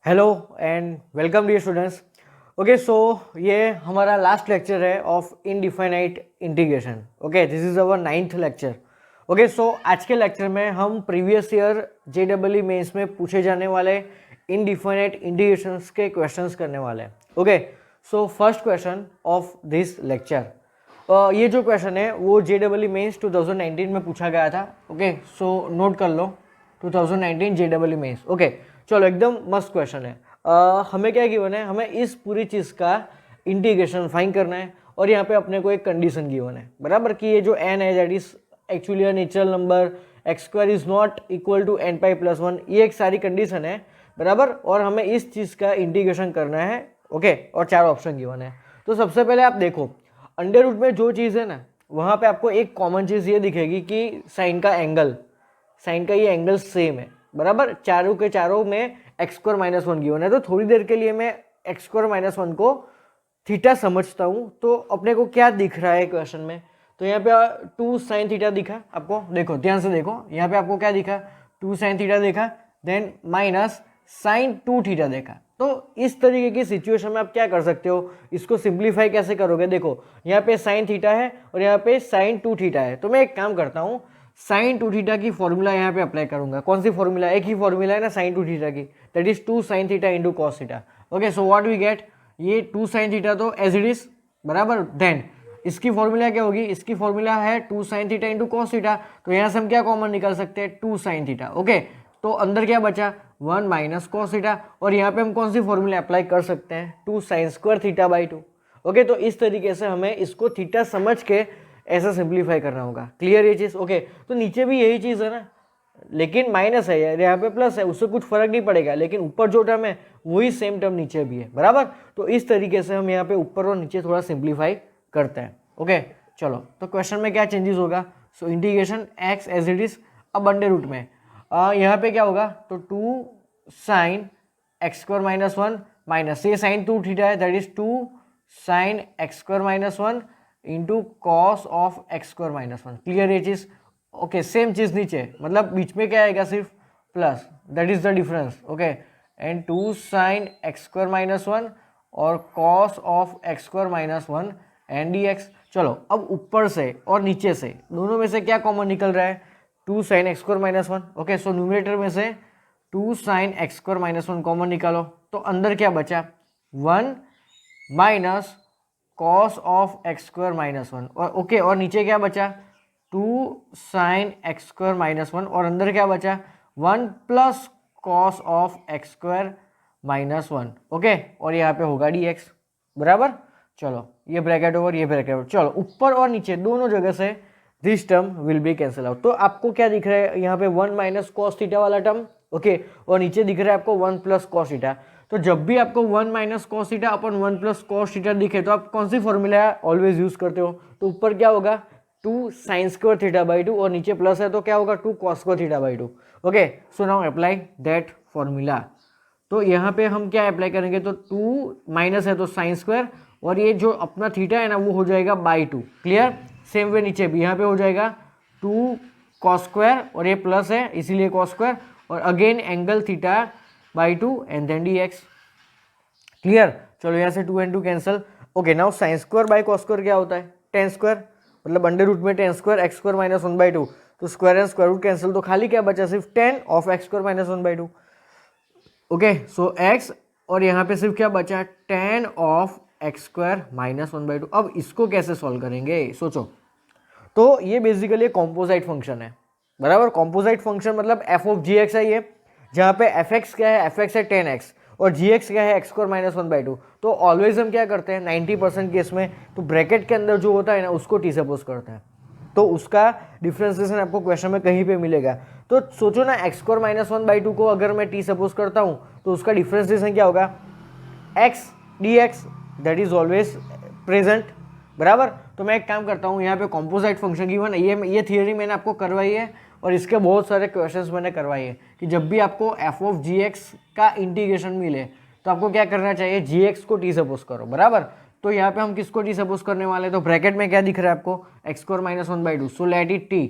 Hello and welcome dear students. Okay so ये हमारा last lecture है of indefinite integration. Okay this is our 9th lecture. Okay so आज के lecture में हम प्रीवियस ईयर JEE मेंस में पूछे जाने वाले इनडिफाइनाइट इंटीग्रेशंस के क्वेश्चंस करने वाले हैं। Okay so first question of this lecture, ये जो क्वेश्चन है वो JEE मेंस 2019 में पूछा गया था। ओके सो नोट कर लो 2019 JEE मेंस। ओके चलो एकदम मस्त क्वेश्चन है। हमें क्या गिवन है, हमें इस पूरी चीज़ का इंटीग्रेशन फाइंड करना है और यहाँ पे अपने को एक कंडीशन गिवन है बराबर कि ये जो n है that is actually a natural number, x² is not equal to n π+1, ये एक सारी कंडीशन है बराबर। और हमें इस चीज़ का इंटीग्रेशन करना है। ओके और चार ऑप्शन गिवन है। तो सबसे पहले आप देखो अंडर रूट में जो चीज़ है ना वहाँ पे आपको एक कॉमन चीज़ ये दिखेगी कि साइन का ये एंगल सेम है बराबर। चारों के चारों में x² -1 गिवन है। तो थोड़ी देर के लिए मैं x² -1 को थीटा समझता हूँ। तो अपने को क्या दिख रहा है क्वेश्चन में, तो यहाँ पे 2 sin थीटा दिखा आपको, देखो ध्यान से देखो यहाँ पे आपको क्या दिखा, 2 sin थीटा देखा, देन माइनस sin 2 थीटा देखा। तो इस तरीके की सिचुएशन में आप क्या कर सकते हो, इसको सिंप्लीफाई कैसे करोगे, देखो यहाँ पे sin थीटा है और यहाँ पे sin 2 थीटा है। तो मैं एक काम करता हूँ, sin 2 थीटा की फॉर्मूला यहाँ पे अप्लाई करूंगा। कौन सी फॉर्मूला, एक ही फॉर्मूला है ना sin 2 थीटा की, that is 2 sin theta into cos theta. Okay so what we get, ये 2 sin थीटा तो एज इट इज बराबर, देन इसकी फॉर्मूला क्या होगी, इसकी फॉर्मूला है 2 sin theta into cos theta. तो यहाँ से हम क्या कॉमन निकाल सकते हैं, 2 sin थीटा। ओके तो अंदर क्या बचा, 1 माइनस कॉस थीटा, और यहाँ पे हम कौन सी फॉर्मूला अप्लाई कर सकते हैं, 2 sin² थीटा/2। ओके तो इस तरीके से हमें इसको थीटा समझ के ऐसा सिंप्लीफाई करना होगा। क्लियर ये चीज़। ओके तो नीचे भी यही चीज़ है ना, लेकिन माइनस है यार, यहाँ पे प्लस है, उससे कुछ फर्क नहीं पड़ेगा, लेकिन ऊपर जो टर्म है वही सेम टर्म नीचे भी है बराबर। तो इस तरीके से हम यहाँ पे ऊपर और नीचे थोड़ा सिंप्लीफाई करते हैं। ओके चलो तो क्वेश्चन में क्या चेंजेस होगा, so integration x as it is अब अंडर रूट में यहाँ पे क्या होगा, तो 2 sin x² -1 माइनस ये sin 2 थीटा है that is 2 sin x² -1 into cos of x² -1। Clear ये चीज। ओके सेम चीज नीचे, मतलब बीच में क्या आएगा, सिर्फ plus, that is the difference. Okay and 2 sin x² -1 और cos of x² -1 and dx। चलो अब ऊपर से और नीचे से दोनों में से क्या कॉमन निकल रहा है, 2 sin x² -1। Okay so numerator में से 2 sin x² -1 कॉमन निकालो, तो अंदर क्या बचा, 1 माइनस कॉस ऑफ x² -1, और ओके और नीचे क्या बचा, 2 sin x² -1 और अंदर क्या बचा, 1 plus cos of x² -1। Okay और यहाँ पे होगा dx बराबर। चलो ये ब्रैकेट ओवर ये ब्रैकेट ओवर, चलो ऊपर और नीचे दोनों जगह से this term will be cancel out. तो आपको क्या दिख रहा है यहाँ पे, 1 माइनस कॉस थीटा वाला टर्म। ओके और नीचे दिख रहा है आपको 1 प्लस कॉस थीटा। तो जब भी आपको 1 माइनस कॉस थीटा अपन 1 प्लस कॉस थीटा दिखे तो आप कौन सी फॉर्मूला ऑलवेज यूज करते हो, तो ऊपर क्या होगा 2 sin² थीटा/2 और नीचे प्लस है तो क्या होगा 2 cos² थीटा/2। Okay so now apply that formula. तो यहाँ पे हम क्या अप्लाई करेंगे, तो 2 माइनस है तो sin² और ये जो अपना थीटा है ना वो हो जाएगा /2। क्लियर। सेम वे नीचे भी यहाँ पे हो जाएगा 2 cos² और ये प्लस है इसीलिए cos² और अगेन एंगल थीटा/2 एंड देन dx। क्लियर। चलो यहाँ से 2 and 2 cancel. Okay now sin² cos² क्या होता है, tan², मतलब अंडर रूट में tan² x² -1/2, तो square and square root cancel, तो खाली क्या बचा, सिर्फ tan of x² -1/2। Okay so x और यहाँ पे सिर्फ क्या बचा, tan ऑफ x² -1/2। अब इसको कैसे सॉल्व करेंगे सोचो, तो ये बेसिकली कॉम्पोजाइट फंक्शन है बराबर। कॉम्पोजाइट फंक्शन मतलब f ऑफ gx है ये, जहाँ पे fx क्या है, fx है tan x और gx क्या है x² -1/2। तो ऑलवेज हम क्या करते हैं 90% केस में, तो ब्रैकेट के अंदर जो होता है ना उसको t सपोज करते हैं, तो उसका डिफ्रेंसिएशन आपको क्वेश्चन में कहीं पे मिलेगा। तो सोचो ना x² -1/2 को अगर मैं t सपोज करता हूँ तो उसका डिफ्रेंसिएशन क्या होगा, x dx, that is always present बराबर। तो मैं एक काम करता हूँ, यहाँ पे कॉम्पोजाइट फंक्शन गिवन है, ये थियरी मैंने आपको करवाई है और इसके बहुत सारे क्वेश्चंस मैंने करवाए हैं कि जब भी आपको f ऑफ gx का इंटीग्रेशन मिले तो आपको क्या करना चाहिए, gx को t सपोज करो बराबर। तो यहाँ पे हम किसको t सपोज करने वाले हैं, तो ब्रैकेट में क्या दिख रहा है आपको, x² -1/2, so let it t,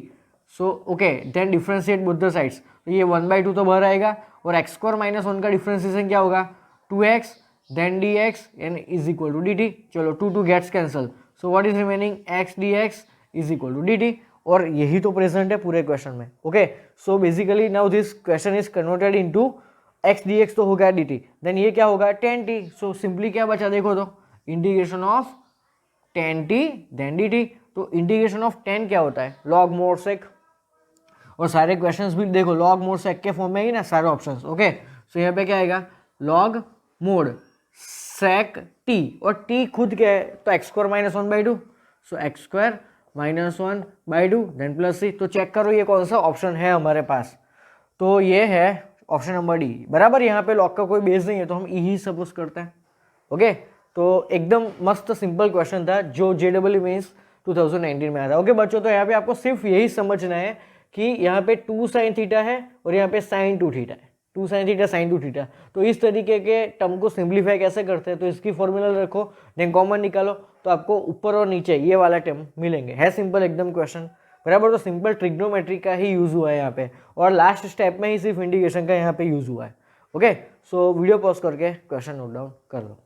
so okay then differentiate both the sides, तो ये 1/2 तो बाहर आएगा और एक्स स्क्वायर माइनस 1 का डिफ्रेंशिएशन क्या होगा 2x then dx and is equal to dt। चलो 2 gets cancel, so what is remaining x dx is equal to dt, और यही तो प्रेजेंट है पूरे क्वेश्चन में। Okay so basically now this question is converted into x dx तो हो गया dt, देन ये क्या होगा 10t। सो सिंपली क्या बचा देखो तो integration of 10t then dt। तो इंटीग्रेशन ऑफ 10 क्या होता है log mod sec, और सारे क्वेश्चंस भी देखो log mod sec के फॉर्म में ही ना सारे ऑप्शंस। ओके सो यहाँ पे क्या आएगा log mod sec t, और t खुद क्या है तो X square minus 1/2, so X square minus 1/2 then plus c। तो चेक करो ये कौन सा ऑप्शन है हमारे पास, तो ये है ऑप्शन नंबर डी बराबर। यहाँ पे लॉग का कोई बेस नहीं है तो हम ई ही सपोज करते हैं। ओके तो एकदम मस्त सिंपल क्वेश्चन था जो JEE मेंस 2019 में आया था। ओके बच्चों, तो यहाँ पे आपको सिर्फ यही समझना है कि यहाँ पे 2 sin थीटा है और यहाँ पे sin 2 थीटा है, 2 sin थीटा sin 2 थीटा। तो इस तरीके के टर्म को सिंप्लीफाई कैसे करते हैं, तो इसकी फॉर्मूला रखो देन कॉमन निकालो, तो आपको ऊपर और नीचे ये वाला टर्म मिलेंगे। है सिंपल एकदम क्वेश्चन बराबर। तो सिंपल ट्रिग्नोमेट्री का ही यूज हुआ है यहाँ पे, और लास्ट स्टेप में ही सिर्फ इंटीग्रेशन का यहाँ पे यूज हुआ है। ओके सो वीडियो पॉज करके क्वेश्चन नोट डाउन कर लो।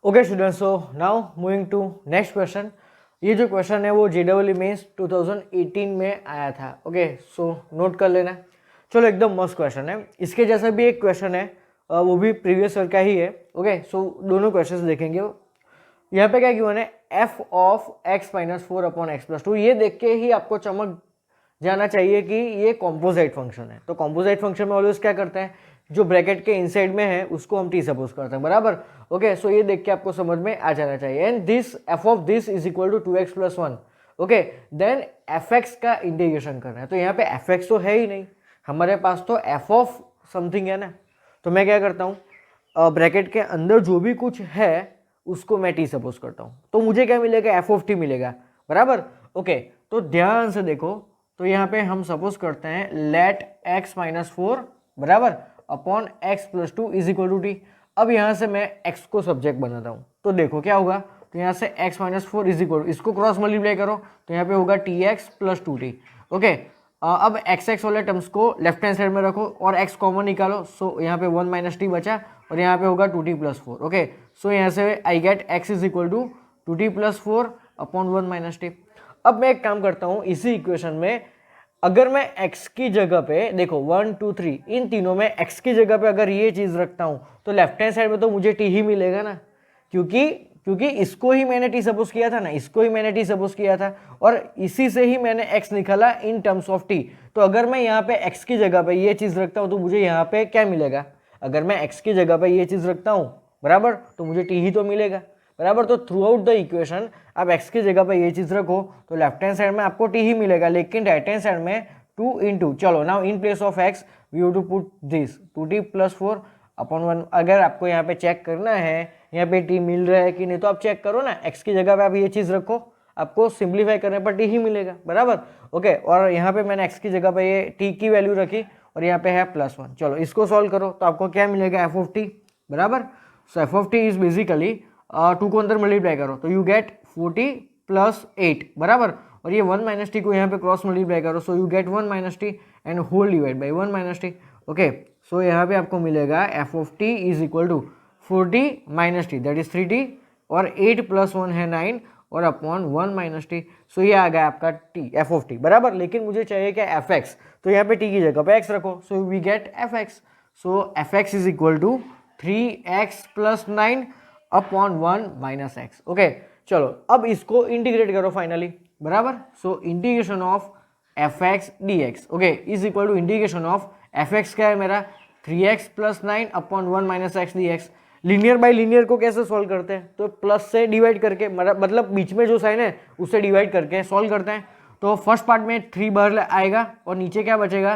Okay students, so now moving to next question. ये जो क्वेश्चन है वो JEE मेंस 2018 में आया था। ओके सो नोट कर लेना। चलो एकदम मस्त क्वेश्चन है। इसके जैसा भी एक क्वेश्चन है वो भी प्रीवियस ईयर का ही है। ओके सो दोनों क्वेश्चन देखेंगे। यहाँ पे क्या गिवन है f ऑफ x minus 4 upon x plus 2। ये देख के ही आपको चमक जाना चाहिए कि ये कॉम्पोजिट फंक्शन है। तो कॉम्पोजिट फंक्शन में ऑलवेज क्या करते हैं, जो ब्रैकेट के इनसाइड में है उसको हम t सपोज करते हैं बराबर। ओके सो ये देख के आपको समझ में आ जाना चाहिए। And this f of this is equal to 2x plus 1। Okay then fx का इंटीग्रेशन करना है। तो यहाँ पे fx तो है ही नहीं, हमारे पास तो f ऑफ समथिंग है ना। तो मैं क्या करता हूँ ब्रैकेट के अंदर जो भी कुछ है उसको मैं t सपोज करता हूँ, तो मुझे क्या मिलेगा f ऑफ t मिलेगा बराबर। ओके तो ध्यान से देखो, तो यहाँ पे हम सपोज करते हैं लेट x माइनस 4 बराबर upon x plus 2 is equal to t. अब यहाँ से मैं x को सब्जेक्ट बनाता हूँ, तो देखो क्या होगा, तो यहाँ से x minus 4 is equal to, इसको क्रॉस मल्टीप्लाई करो तो यहाँ पे होगा tx प्लस 2t। ओके अब x वाले टर्म्स को लेफ्ट हैंड साइड में रखो और x कॉमन निकालो, सो यहाँ पे 1 माइनस टी बचा और यहाँ पे होगा 2t प्लस 4। ओके सो यहाँ से I get x is equal to 2t plus 4 upon 1 minus t. अब मैं एक काम करता हूँ, इसी इक्वेशन में अगर मैं x की जगह पे देखो 1 2 3 इन तीनों में x की जगह पे अगर ये चीज रखता हूँ तो लेफ्ट हैंड साइड में तो मुझे t ही मिलेगा ना, क्योंकि इसको ही मैंने t सपोज किया था ना, इसको ही मैंने t सपोज किया था और इसी से ही मैंने x निकाला इन टर्म्स ऑफ t। तो अगर मैं यहाँ पे x की जगह पे ये चीज रखता हूँ तो मुझे यहाँ पे क्या मिलेगा, अगर मैं x की जगह पे ये चीज रखता हूँ बराबर तो मुझे t ही तो मिलेगा बराबर। तो थ्रू आउट द इक्वेशन आप x की जगह पे ये चीज रखो तो लेफ्ट हैंड साइड में आपको t ही मिलेगा, लेकिन राइट हैंड साइड में 2 इंटू, चलो now in place of x we have to put this 2t plus 4 upon 1। अगर आपको यहाँ पे चेक करना है यहाँ पे t मिल रहा है कि नहीं, तो आप चेक करो ना, x की जगह पे आप ये चीज रखो, आपको सिंप्लीफाई करने पर t ही मिलेगा बराबर। ओके और यहाँ पे मैंने x की जगह पे ये t की वैल्यू रखी और यहाँ पे है प्लस 1। चलो इसको सॉल्व करो तो आपको क्या मिलेगा f ऑफ t बराबर। सो f of t is basically 2 को अंदर मल्टीप्लाई करो तो यू गेट 40 प्लस 8 बराबर, और ये 1 माइनस टी को यहाँ पे क्रॉस मल्टीप्लाई करो so you get 1 minus t and whole divide by 1 minus t. Okay so यहाँ पे आपको मिलेगा f of t is equal to 40 minus t that is 3t और 8 प्लस 1 है 9 और अपॉन 1 माइनस टी। सो ये आ गया आपका t f ऑफ t बराबर। लेकिन मुझे चाहिए क्या fx, तो यहाँ पे t की जगह पे x रखो so we get fx। So fx is equal to 3x plus 9 upon 1 minus x. Okay चलो अब इसको इंटीग्रेट करो फाइनली बराबर। So integration of f x d x okay is equal to integration of f x क्या है मेरा 3x plus 9 upon 1 minus x d x. Linear by linear को कैसे सॉल्व करते हैं, तो प्लस से डिवाइड करके, मतलब बीच में जो साइन है उससे डिवाइड करके सॉल्व करते हैं। तो फर्स्ट पार्ट में 3 बार आएगा और नीचे क्या बचेगा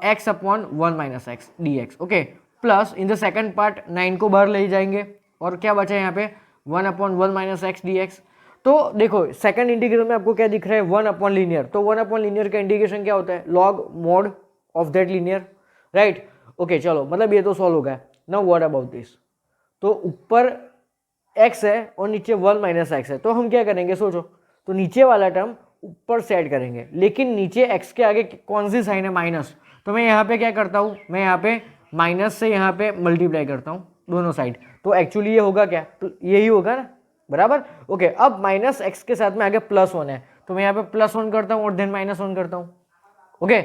x upon 1 minus x d x. Okay plus in the second part 9 को बाहर ले जाएंगे और क्या बचा है यहाँ पे 1 upon 1 minus x d x. तो देखो सेकंड इंटीग्रल में आपको क्या दिख रहा है 1 अपॉन लीनियर, तो 1 अपॉन लीनियर का इंटीग्रेशन क्या होता है log mod of that linear right. Okay चलो मतलब ये तो सॉल्व हो गया। नाउ व्हाट अबाउट दिस, तो ऊपर x है और नीचे 1 माइनस एक्स है, तो हम क्या करेंगे सोचो, तो नीचे वाला टर्म ऊपर से ऐड करेंगे, लेकिन नीचे x के आगे कौन सी साइन है, माइनस, तो मैं यहाँ पे क्या करता हूँ, मैं यहाँ पे माइनस से यहाँ पे मल्टीप्लाई करता हूँ दोनों साइड, तो एक्चुअली ये होगा क्या, तो यही होगा ना, बराबर। ओके, अब माइनस एक्स के साथ में आगे +1 है, तो मैं यहाँ पे +1 करता हूँ और देन -1 करता हूँ। ओके,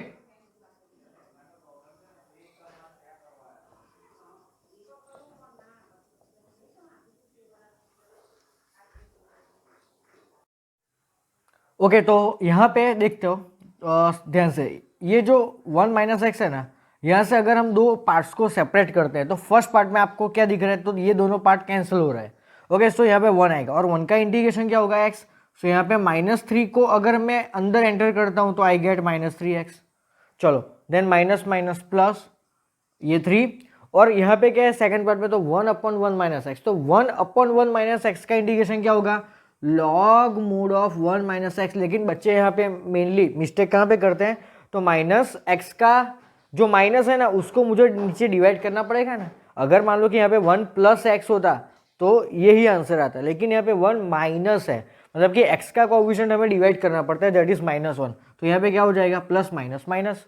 ओके, तो यहाँ पे देखते हो ध्यान से, ये जो 1 माइनस एक्स है ना, यहाँ से अगर हम दो पार्ट्स को सेपरेट करते हैं तो फर्स्ट पार्ट में आपको क्या दिख रहा है, तो ये दोनों पार्ट कैंसिल हो रहा है। ओके, सो यहाँ पे 1 आएगा और 1 का इंटीग्रेशन क्या होगा, x, सो यहाँ पे -3 को अगर मैं अंदर एंटर करता हूँ तो आई गेट -3x। चलो देन माइनस माइनस प्लस ये 3, और यहाँ पे क्या है सेकंड पार्ट में, तो 1/1 माइनस एक्स, तो 1/1 माइनस एक्स का इंटीग्रेशन क्या होगा, log mod of 1 minus x. लेकिन बच्चे यहाँ पे मेनली मिस्टेक कहाँ पे करते हैं, तो माइनस एक्स का जो माइनस है ना उसको मुझे नीचे डिवाइड करना पड़ेगा ना। अगर मान लो कि यहाँ पे 1 प्लस एक्स होता तो यही आंसर आता, लेकिन यहाँ पे 1 माइनस है, मतलब कि x का कोएफिशिएंट हमें डिवाइड करना पड़ता है, दैट इज -1, तो यहाँ पे क्या हो जाएगा, प्लस माइनस माइनस।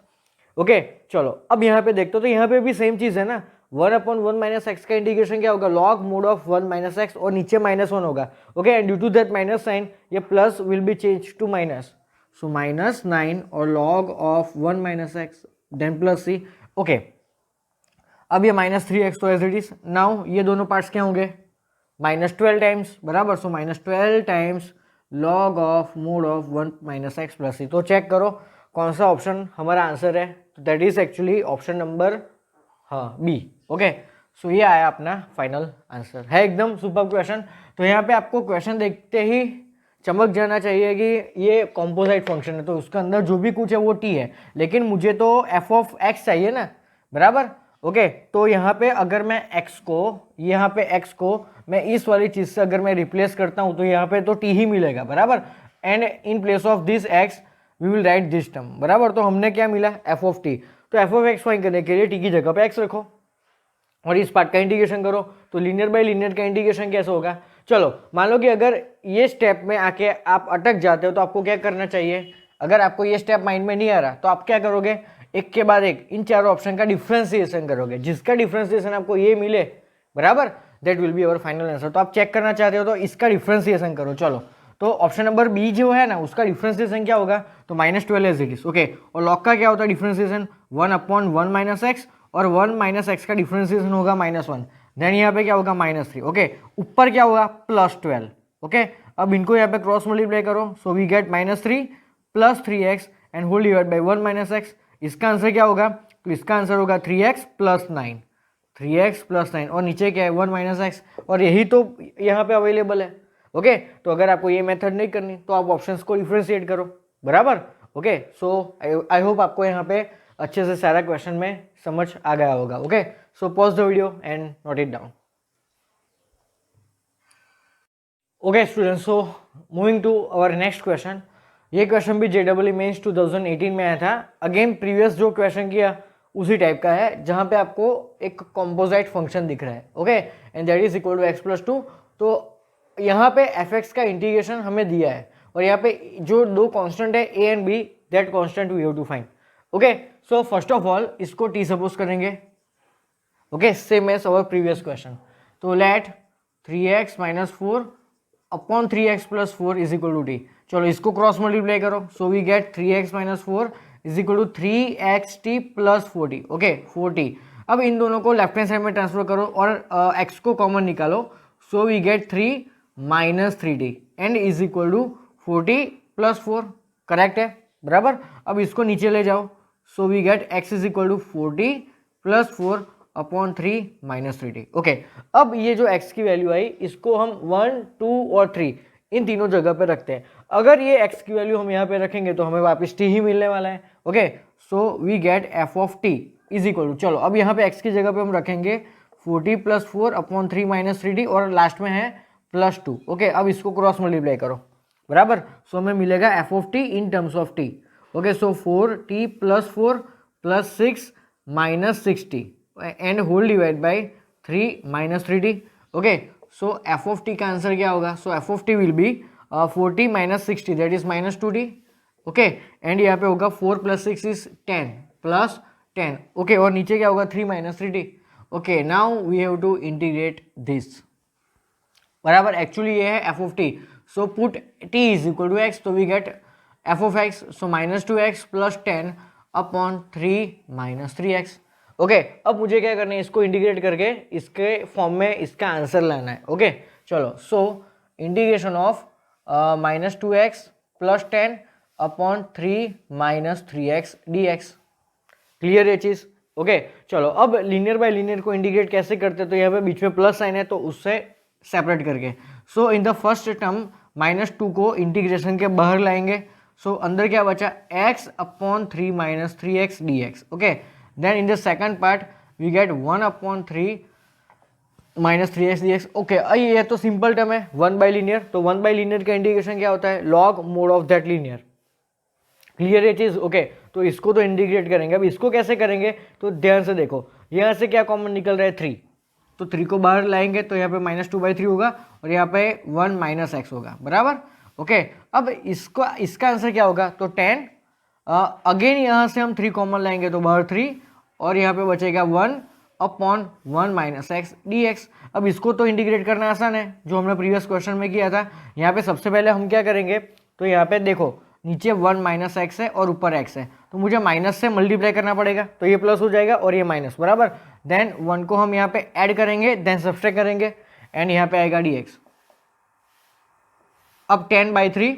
ओके, चलो अब यहाँ पे देखते हो, तो यहाँ पे भी सेम चीज़ है ना, 1/1 माइनस एक्स का इंटीग्रेशन क्या होगा, log mod of 1 minus x, और नीचे -1 होगा। Okay, and due to that minus sine ये plus will be change to minus, so -9 और log of 1 minus x then plus c. Okay, अब ये -3x तो एज इट इज, नाउ ये दोनों पार्ट्स क्या होंगे, -12 टाइम्स, बराबर, so -12 times log of mod of 1 minus x plus c. तो चेक करो कौन सा ऑप्शन हमारा आंसर है, तो that is actually option number, हाँ, बी। ओके, सो ये आया अपना फाइनल आंसर, है एकदम सुपर क्वेश्चन। तो यहाँ पे आपको क्वेश्चन देखते ही चमक जाना चाहिए कि ये कॉम्पोजिट फंक्शन है, तो उसके अंदर जो भी कुछ है वो टी है, लेकिन मुझे तो एफ ऑफ एक्स चाहिए ना, बराबर। ओके, तो यहाँ पे अगर मैं x को, यहाँ पे x को मैं इस वाली चीज से अगर मैं रिप्लेस करता हूँ तो यहाँ पे तो t ही मिलेगा, बराबर, and in place of this x we will write this term, बराबर। तो हमने क्या मिला, f ऑफ t, तो f ऑफ x फाइंड करने के लिए t की जगह पे x रखो और इस पार्ट का इंटीग्रेशन करो, तो लीनियर बाय लीनियर का इंटीग्रेशन कैसे होगा। चलो मान लो कि अगर ये स्टेप में आके आप अटक जाते हो तो आपको क्या करना चाहिए, अगर आपको ये स्टेप माइंड में नहीं आ रहा तो आप क्या करोगे, एक के बाद एक इन चारों ऑप्शन का डिफ्रेंसिएशन करोगे, जिसका डिफ्रेंसिएशन आपको ये मिले, बराबर, that will be our final answer. तो आप चेक करना चाहते हो तो इसका डिफ्रेंसिएशन करो। चलो, तो ऑप्शन नंबर बी जो है ना उसका डिफ्रेंसिएशन क्या होगा, तो -12 एज इट इज। ओके, और लॉग का क्या होता है डिफ्रेंसिएशन, 1/1 माइनस एक्स, और 1 माइनस एक्स का डिफ्रेंसिएशन होगा -1, देन यहाँ पे क्या होगा -3। ओके, ऊपर क्या होगा, +12। ओके, अब इनको यहाँ पे क्रॉस मल्टीप्लाई करो, so we get -3 + 3x and whole divide by 1 minus x. इसका आंसर क्या होगा, तो इसका आंसर होगा 3x + 9, 3x + 9, और नीचे क्या है 1 माइनस एक्स, और यही तो यहाँ पे अवेलेबल है। ओके, तो अगर आपको ये मेथड नहीं करनी तो आप ऑप्शंस को डिफरेंशिएट करो, बराबर। ओके, सो आई होप आपको यहाँ पे अच्छे से सारा क्वेश्चन में समझ आ गया होगा। Okay, so pause the video and note it down. Okay students, so moving to our next question. ये क्वेश्चन भी JEE मेंस 2018 में आया था। अगेन प्रीवियस जो क्वेश्चन किया उसी टाइप का है, जहां पे आपको एक कॉम्पोजिट फंक्शन दिख रहा है। Okay, and that is equal to x + 2। तो यहाँ पे fx का इंटीग्रेशन हमें दिया है, और यहाँ पे जो दो कांस्टेंट है a and b, that constant we have to find. Okay, so first of all इसको t सपोज करेंगे। Okay, same as our previous question. तो let 3x - 4 upon 3x + 4 is equal to t। चलो इसको cross multiply करो, so we get 3x - 4 is equal to 3xt + 40। Okay, 40। अब इन दोनों को लेफ्ट हैंड साइड में ट्रांसफर करो और x को कॉमन निकालो, so we get 3 - 3t and is equal to 40 + 4। Correct है, बराबर। अब इसको नीचे ले जाओ, so we get x is equal to 40 + 4 upon 3 - 3t। Okay, अब ये जो x की वैल्यू आई इसको हम 1, 2 और 3 इन तीनों जगह पे रखते हैं। अगर ये x की वैल्यू हम यहाँ पे रखेंगे तो हमें वापस t ही मिलने वाला है। Okay, so we get f of t is equal to, चलो अब यहाँ पे x की जगह पे हम रखेंगे 40 + 4 अपॉन 3 - 3t, और लास्ट में है +2। ओके, अब इसको क्रॉस मल्टीप्लाई करो, बराबर, सो हमें मिलेगा f of t in terms of t। Okay, so 4t + 4 + 6 - 6t and whole divide by 3 - 3t। Okay, so f of t का आंसर क्या होगा? So f of t will be 40 minus 60 that is minus 2t. Okay, and यहाँ पे होगा 4 plus 6 is 10 plus 10. Okay, और नीचे क्या होगा? 3 minus 3t. Okay, now we have to integrate this. बराबर, एक्चुअली ये है f of t. So put t is equal to x, तो we get f of x. So minus 2x plus 10 upon 3 minus 3x. Okay, अब मुझे क्या करना है? इसको इंटीग्रेट करके इसके फॉर्म में इसका आंसर लाना है. ओके, चलो. सो integration of minus 2x plus 10 upon 3 minus 3x dx. Clear ये चीज़? ओके, चलो. अब लीनियर बाय लीनियर को इंटीग्रेट कैसे करते हैं? तो यहाँ पे बीच में प्लस साइन है, तो उससे सेपरेट करके. सो इन द फर्स्ट टर्म -2 को इंटीग्रेशन के बाहर लाएंगे. सो अंदर क्या बचा? x upon 3 minus 3x dx. Okay, then in the second part we get 1 upon 3 minus 3x dx. Okay, ये तो सिंपल टर्म है 1 बाई लीनियर. तो 1 बाई लीनियर का इंटीग्रेशन क्या होता है? Log mod of that linear. Clear ये चीज़? Okay, तो इसको तो इंटीग्रेट करेंगे. अब इसको कैसे करेंगे? तो ध्यान से देखो, यहाँ से क्या कॉमन निकल रहा है? 3. तो 3 को बाहर लाएंगे तो यहाँ पे -2/3 होगा और यहाँ पे 1 माइनस एक्स होगा. बराबर. ओके, अब इसका आंसर क्या होगा? तो 10. अगेन यहाँ से हम 3 कॉमन लाएंगे तो बाहर 3 और यहाँ पे बचेगा 1 अपॉन 1 माइनस एक्स dx. अब इसको तो इंटीग्रेट करना आसान है, जो हमने प्रीवियस क्वेश्चन में किया था. यहाँ पे सबसे पहले हम क्या करेंगे? तो यहाँ पे देखो, नीचे 1 माइनस एक्स है और ऊपर x है, तो मुझे माइनस से मल्टीप्लाई करना पड़ेगा. तो ये प्लस हो जाएगा और ये माइनस. बराबर. देन 1 को हम यहाँ पे ऐड करेंगे, देन सब्सट्रैक्ट करेंगे एंड यहाँ पे आएगा dx. अब 10/3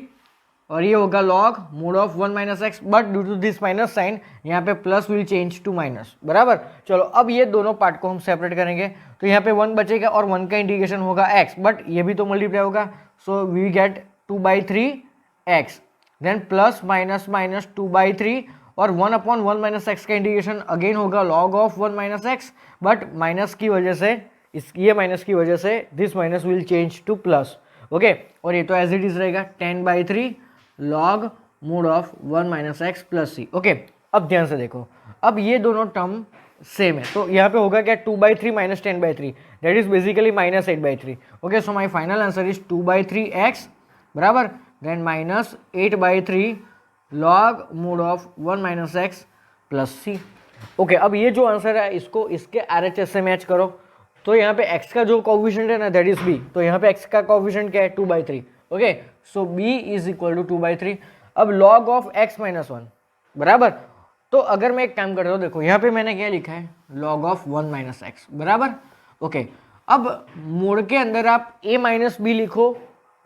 और ये होगा log mod of 1 minus x, but due to this minus sign यहाँ पे plus will change to minus. बराबर. चलो, अब ये दोनों पार्ट को हम सेपरेट करेंगे. तो यहाँ पे 1 बचेगा और 1 का इंटीग्रेशन होगा x, बट ये भी तो मल्टीप्लाई होगा. So we get 2/3x. Then plus minus minus 2/3 और 1 अपॉन 1 माइनस एक्स का इंटीग्रेशन अगेन होगा log of 1 minus x, but minus की वजह से ये माइनस की वजह से this minus will change to plus. Okay, और ये तो एज इट इज रहेगा 10/3 log mod of 1 minus x plus c. Okay, अब ध्यान से देखो, अब ये दोनों टर्म सेम है, तो यहाँ पे होगा क्या? 2/3 minus 10/3 that is basically minus 8/3. Okay, so my final answer is 2/3x. बराबर. Then minus 8/3 log mod of 1 minus x plus c. Okay, अब ये जो आंसर है इसको इसके RHS से मैच करो. तो यहाँ पे x का जो कोएफिशिएंट है ना दैट इज b, तो यहाँ पे x का कोएफिशिएंट क्या है? 2/3. Okay, so b is equal to 2/3. अब लॉग ऑफ x माइनस 1. बराबर. तो अगर मैं एक काम करता हूँ, देखो यहाँ पे मैंने क्या लिखा है? Log of 1 minus x. बराबर. ओके, अब मोड के अंदर आप a माइनस बी लिखो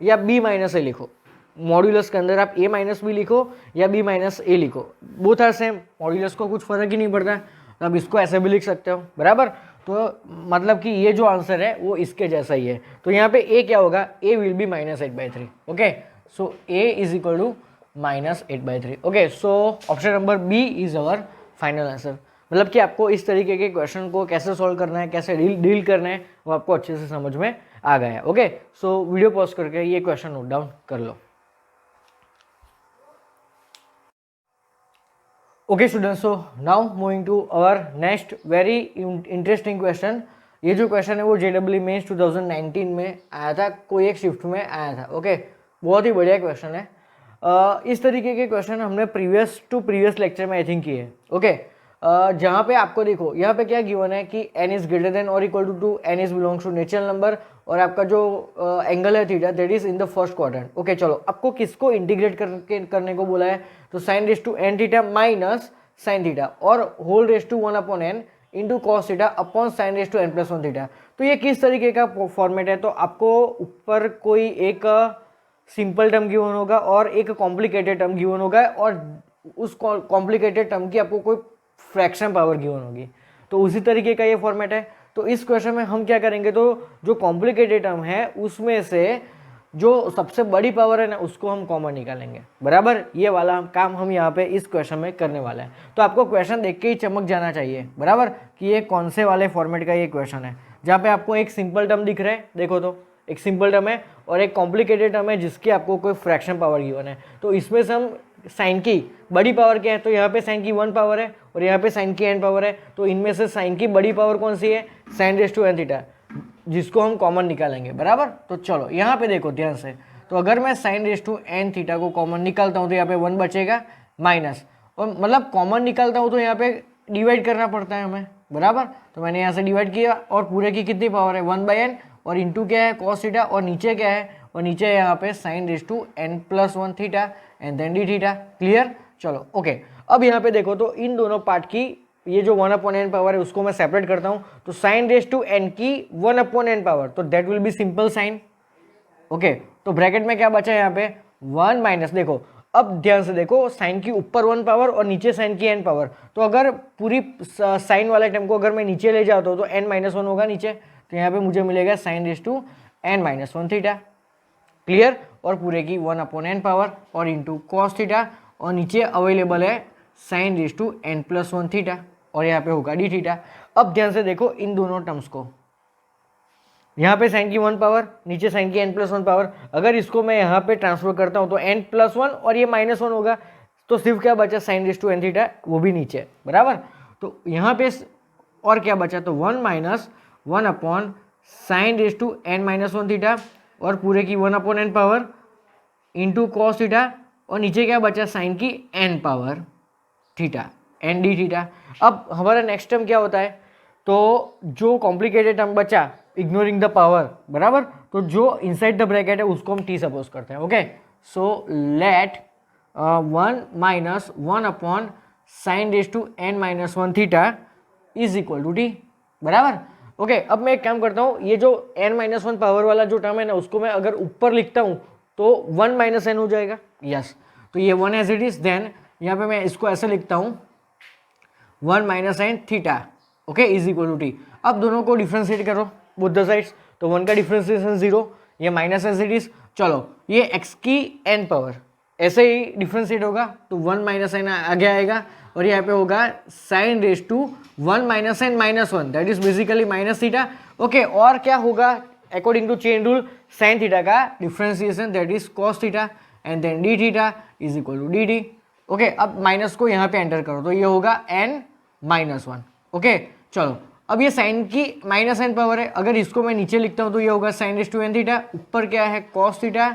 या b माइनस ए लिखो. मॉड्यूलस के अंदर आप a माइनस बी लिखो या b माइनस ए लिखो, बोथ आर सेम. मॉड्यूलस को कुछ फर्क ही नहीं पड़ता है, तो आप इसको ऐसे भी लिख सकते हो. बराबर. तो मतलब कि ये जो आंसर है वो इसके जैसा ही है. तो यहाँ पे a क्या होगा? a will be -8/3. Okay, so a is equal to -8/3. Okay, so option number B is our final answer. मतलब कि आपको इस तरीके के क्वेश्चन को कैसे सॉल्व करना है, कैसे डील करना है, वो आपको अच्छे से समझ में आ गया है. ओके, सो वीडियो पॉज करके ये क्वेश्चन नोट डाउन कर लो. Okay students, so now moving to our next very interesting question. ये जो क्वेश्चन है वो JEE मेंस 2019 में आया था, कोई एक शिफ्ट में आया था. ओके, बहुत ही बढ़िया क्वेश्चन है. इस तरीके के क्वेश्चन हमने प्रीवियस लेक्चर में आई थिंक किए. ओके, जहाँ पे आपको देखो यहाँ पे क्या गिवन है कि n इज ग्रेटर देन और equal to n is belongs to natural number और आपका जो एंगल है theta that is in the first quadrant. Okay, चलो आपको किसको इंटीग्रेट करने को बोला है? तो sine raise to n theta minus sine theta और whole raise to 1 upon n into cos theta upon sine raise to n plus 1 theta. तो ये किस तरीके का फॉर्मेट है? तो आपको ऊपर कोई एक सिंपल टर्म गिवन होगा और एक कॉम्प्लिकेटेड टर्म गिवन होगा और उस कॉम्प्लिकेटेड टर्म की आपको कोई फ्रैक्शन पावर गिवन होगी. तो उसी तरीके का ये फॉर्मेट है. तो इस क्वेश्चन में हम क्या करेंगे? तो जो कॉम्प्लिकेटेड टर्म है उसमें से जो सबसे बड़ी पावर है ना उसको हम कॉमन निकालेंगे. बराबर. ये वाला काम हम यहाँ पे इस क्वेश्चन में करने वाला है. तो आपको क्वेश्चन देख के ही चमक जाना चाहिए. बराबर, कि ये कौन से वाले फॉर्मेट का ये क्वेश्चन है, जहाँ पे आपको एक सिंपल टर्म दिख रहा है. देखो तो एक सिंपल टर्म है और एक कॉम्प्लिकेटेड टर्म है जिसकी आपको कोई फ्रैक्शन पावर गिवन है. तो इसमें से हम साइन की बड़ी पावर क्या है? तो यहाँ पे साइन की 1 पावर है और यहाँ पे साइन की n पावर है. तो इनमें से साइन की बड़ी पावर कौन सी है? Sine raise to n theta. जिसको हम कॉमन निकालेंगे, बराबर। तो चलो यहाँ पे देखो ध्यान से, तो अगर मैं sine raise to n theta को कॉमन निकालता हूँ तो यहाँ पे 1 बचेगा माइनस, और मतलब कॉमन निकालता हूँ तो यहाँ पे डिवाइड करना पड़ता है हमें, बराबर। तो मैंने यहाँ से डिवाइड किया और पूरे की कितनी पावर है 1/n, और इंटू क्या है कॉस थीटा, और नीचे क्या है, और नीचे यहाँ पे sine raise to n plus 1 theta and then d theta. Clear, चलो ओके। अब यहाँ पे देखो तो इन दोनों पार्ट की ये जो 1/n पावर है उसको मैं सेपरेट करता हूँ, तो साइन रेस टू n की 1/n पावर, तो that will be simple sine. Okay, तो ब्रैकेट में क्या बचा है यहाँ पे 1 माइनस, देखो अब ध्यान से देखो, साइन की ऊपर 1 पावर और नीचे साइन की n पावर, तो अगर पूरी साइन वाले टर्म को अगर मैं नीचे ले जाता हूँ तो n-1 होगा नीचे, तो यहाँ पे मुझे मिलेगा sine raise to n-1 theta. Clear, और पूरे की 1/n पावर और इंटू कॉस थीटा, और नीचे अवेलेबल है sine raise to n+1 theta, और यहाँ पे होगा डी थीटा। अब ध्यान से देखो इन दोनों टर्म्स को, यहाँ पे साइन की 1 पावर, नीचे साइन की n+1 पावर, अगर इसको मैं यहाँ पे ट्रांसफर करता हूँ तो n+1 और ये -1 होगा, तो सिर्फ क्या बचा sine raise to n theta, वो भी नीचे, बराबर। तो यहाँ पे और क्या बचा, तो 1 minus 1 upon sine raise to n-1 theta, और पूरे की 1/n power into cos theta, और नीचे क्या बचा साइन की n power theta and d theta. अब हमारा नेक्स्ट टर्म क्या होता है, तो जो कॉम्प्लिकेटेड टर्म बचा इग्नोरिंग द पावर, बराबर, तो जो इनसाइड द ब्रैकेट है उसको हम टी सपोज करते हैं। Okay, so let 1 minus 1 upon sine raise to n-1 theta is equal to t, बराबर। ओके, अब मैं एक काम करता हूँ, ये जो n-1 पावर वाला जो टर्म है ना उसको मैं अगर ऊपर लिखता हूँ तो 1 माइनस n हो जाएगा, यस। तो ये 1 एज इट इज, देन यहाँ पे मैं इसको ऐसे लिखता हूँ 1 minus n theta, okay, is equal to t. अब दोनों को डिफ्रेंशिएट करो बोथ द साइड्स, तो 1 का डिफ्रेंशिएशन 0, ये माइनस एज इट इज। चलो ये x की n पावर ऐसे ही डिफ्रेंशिएट होगा, तो 1 माइनस n आगे आएगा, और यहाँ पे होगा sine raise to 1 minus n-1, that is basically minus theta. Okay, और क्या होगा according to chain rule, sine theta का differentiation that is cos theta and then d theta is equal to d t. Okay, अब minus को यहाँ पे enter करो, तो ये होगा n-1। ओके, चलो अब ये साइन की -n पावर है, अगर इसको मैं नीचे लिखता हूँ तो ये होगा sine raise to n theta, ऊपर क्या है cos theta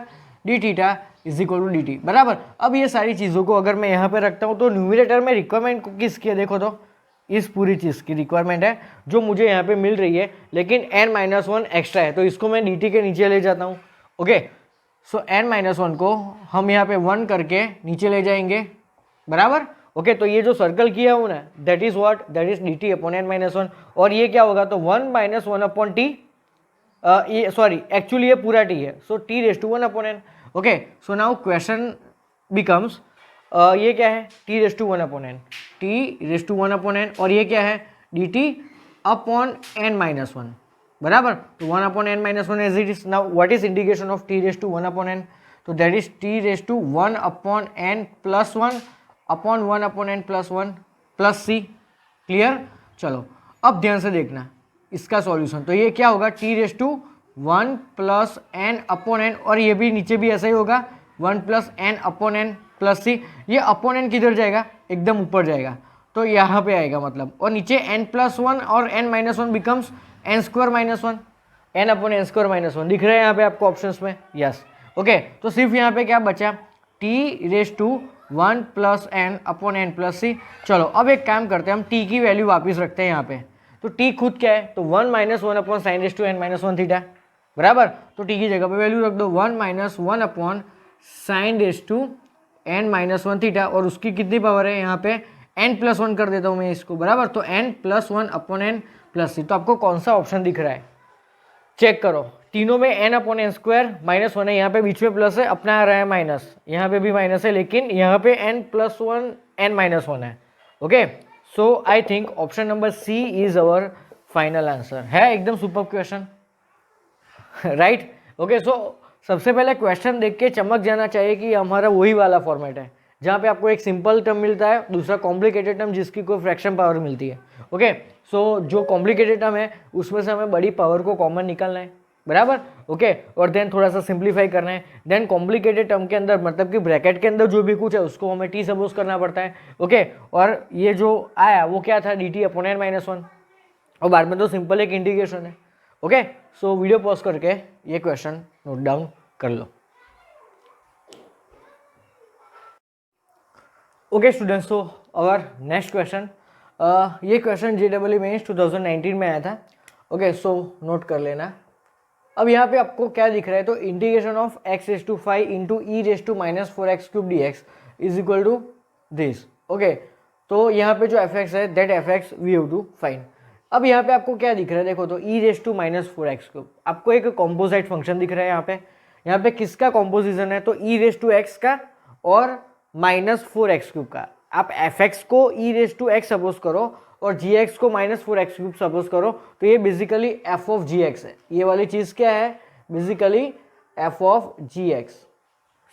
d theta is equal to d t, बराबर। अब ये सारी चीज़ों को अगर मैं यहाँ पे रखता हूँ तो न्यूमरेटर में रिक्वायरमेंट किसकी है, देखो तो इस पूरी चीज़ की रिक्वायरमेंट है जो मुझे यहाँ पे मिल रही है, लेकिन n-1 एक्स्ट्रा है, तो इसको मैं dt के नीचे ले जाता हूँ। ओके, सो n-1 को हम यहाँ पे 1 करके नीचे ले जाएंगे, बराबर। ओके, तो ये जो सर्कल किया हूँ ना that is what, that is dt upon n-1, और ये क्या होगा, तो 1 माइनस 1 अपॉन टी, ये सॉरी एक्चुअली ये पूरा t है, so t raise to 1 upon n। Okay, so now question becomes, ये क्या है t raise to 1 upon n, t raise to 1 upon n, और ये क्या है dt अपॉन n-1, बराबर। तो 1 upon n-1 as it is. Now what is integration of t raise to 1 upon n, तो that is t raise to 1 upon n plus 1 upon 1 upon n plus 1 plus c. Clear, चलो अब ध्यान से देखना इसका solution, तो ये क्या होगा t raise to 1 plus n upon n, और ये भी नीचे भी ऐसा ही होगा 1 plus n upon n plus c. ये अपॉन n किधर जाएगा, एकदम ऊपर जाएगा, तो यहाँ पे आएगा मतलब, और नीचे n+1 और n-1 becomes n² - 1, n upon n² - 1 दिख रहा है यहाँ पे आपको ऑप्शंस में, यस। ओके, तो सिर्फ यहाँ पे क्या बचा t raise to 1 plus n upon n plus c. चलो अब एक काम करते हैं, हम t की वैल्यू वापस रखते हैं यहाँ पे, तो t खुद क्या है, तो 1 minus 1 upon sine raise to n-1 theta, बराबर। तो t की जगह पे वैल्यू रख दो 1 minus 1 upon sine raise to n-1 theta, और उसकी कितनी पावर है यहाँ पे n+1 कर देता हूँ मैं इसको, बराबर। तो n+1 upon n plus c. तो आपको कौन सा ऑप्शन दिख रहा है, चेक करो, तीनों में n अपॉन n स्क्वायर -1 है, यहाँ पे बीच में प्लस है, अपना आ रहा है माइनस, यहाँ पे भी माइनस है, लेकिन यहाँ पे n+1 n-1 है। Okay, so I think option number C is our final answer, है एकदम super question, right. Okay, so सबसे पहले क्वेश्चन देख के चमक जाना चाहिए कि हमारा वही वाला फॉर्मेट है जहाँ पे आपको एक सिंपल टर्म मिलता है, दूसरा कॉम्प्लिकेटेड टर्म जिसकी कोई फ्रैक्शन पावर मिलती है। ओके, सो जो कॉम्प्लिकेटेड टर्म है उसमें से हमें बड़ी पावर को कॉमन निकालना है, बराबर। ओके, और देन थोड़ा सा सिंप्लीफाई करना है, देन कॉम्प्लिकेटेड टर्म के अंदर मतलब कि ब्रैकेट के अंदर जो भी कुछ है उसको हमें टी सपोज करना पड़ता है। ओके, और ये जो आया वो क्या था dt अपॉन n-1, और बाद में तो सिंपल एक इंटीग्रेशन है। ओके, सो वीडियो पॉज करके ये क्वेश्चन नोट डाउन कर लो। ओके स्टूडेंट्स, तो अवर नेक्स्ट क्वेश्चन, ये क्वेश्चन JEE मेंस 2019 में आया था। ओके सो नोट कर लेना। अब यहाँ पे आपको क्या दिख रहा है, तो integration of x⁵ into e⁻⁴x³ dx is equal to this. Okay, तो यहाँ पे जो fx है that fx we have to find. अब यहाँ पे आपको क्या दिख रहा है, देखो तो e⁻⁴x³, आपको एक कॉम्पोजिट फंक्शन दिख रहा है। यहाँ पे किसका कॉम्पोजिशन है, तो e⁻x का और -4x³ का। आप fx को e⁻x सपोज करो और gx को -4x³ सपोज करो, तो ये बेसिकली f ऑफ gx है। ये वाली चीज क्या है, बेसिकली f ऑफ gx।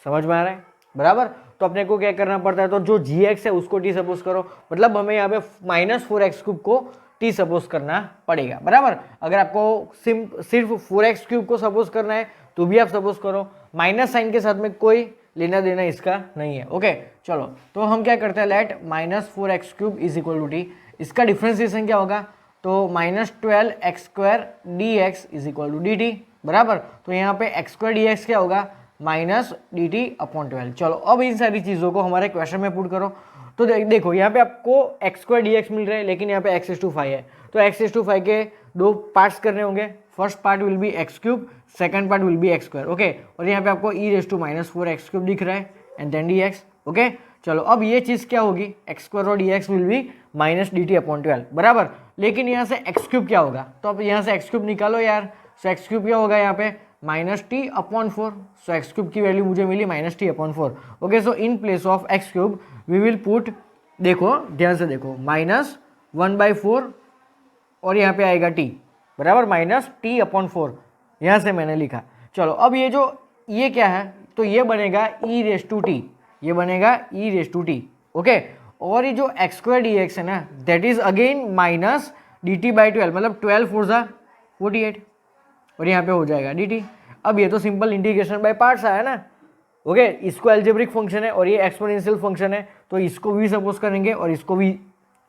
समझ में आ रहा है? बराबर। तो अपने को क्या करना पड़ता है, तो जो gx है उसको t सपोज करो, मतलब हमें यहाँ पे -4x³ को t सपोज करना पड़ेगा। बराबर। अगर आपको सिर्फ 4x³ को सपोज करना है तो भी आप सपोज करो, माइनस साइन के साथ में कोई लेना देना इसका नहीं है। ओके चलो, तो हम क्या करते हैं, let -4x³ is equal to t. इसका डिफ्रेंसिएशन क्या होगा, तो -12x² dx is equal to dt। बराबर। तो यहाँ पे x² dx क्या होगा, -dt/12। चलो अब इन सारी चीज़ों को हमारे क्वेश्चन में पुट करो। तो देखो यहाँ पे आपको x² dx मिल रहा है, लेकिन यहाँ पे x⁵ है, तो x⁵ के दो पार्ट्स करने होंगे। First part will be x³, second part will be x²। Okay, और यहाँ पे आपको e⁻⁴x³ दिख रहा है एंड देन dx। ओके चलो, अब ये चीज़ क्या होगी, x² और dx विल बी -dt/12। बराबर। लेकिन यहाँ से x³ क्या होगा, तो अब यहाँ से x³ निकालो यार। सो x³ क्या होगा यहाँ पे, -t/4। सो x³ की वैल्यू मुझे मिली -t/4। Okay, so in place of x³ we will put, देखो ध्यान से देखो, -1/4 और यहाँ पे आएगा t। बराबर, -t/4 यहाँ से मैंने लिखा। चलो अब ये क्या है, तो ये बनेगा e⁻t, ये बनेगा e⁻t। ओके, और ये जो x² dx है ना, दैट इज अगेन -dt/12, मतलब 12 4 48, और यहाँ पे हो जाएगा dt। अब ये तो सिंपल इंटीग्रेशन बाय पार्ट्स आया ना। ओके, इसको एल्जेब्रिक फंक्शन है और ये एक्सपोनेंशियल फंक्शन है, तो इसको भी सपोज करेंगे और इसको भी।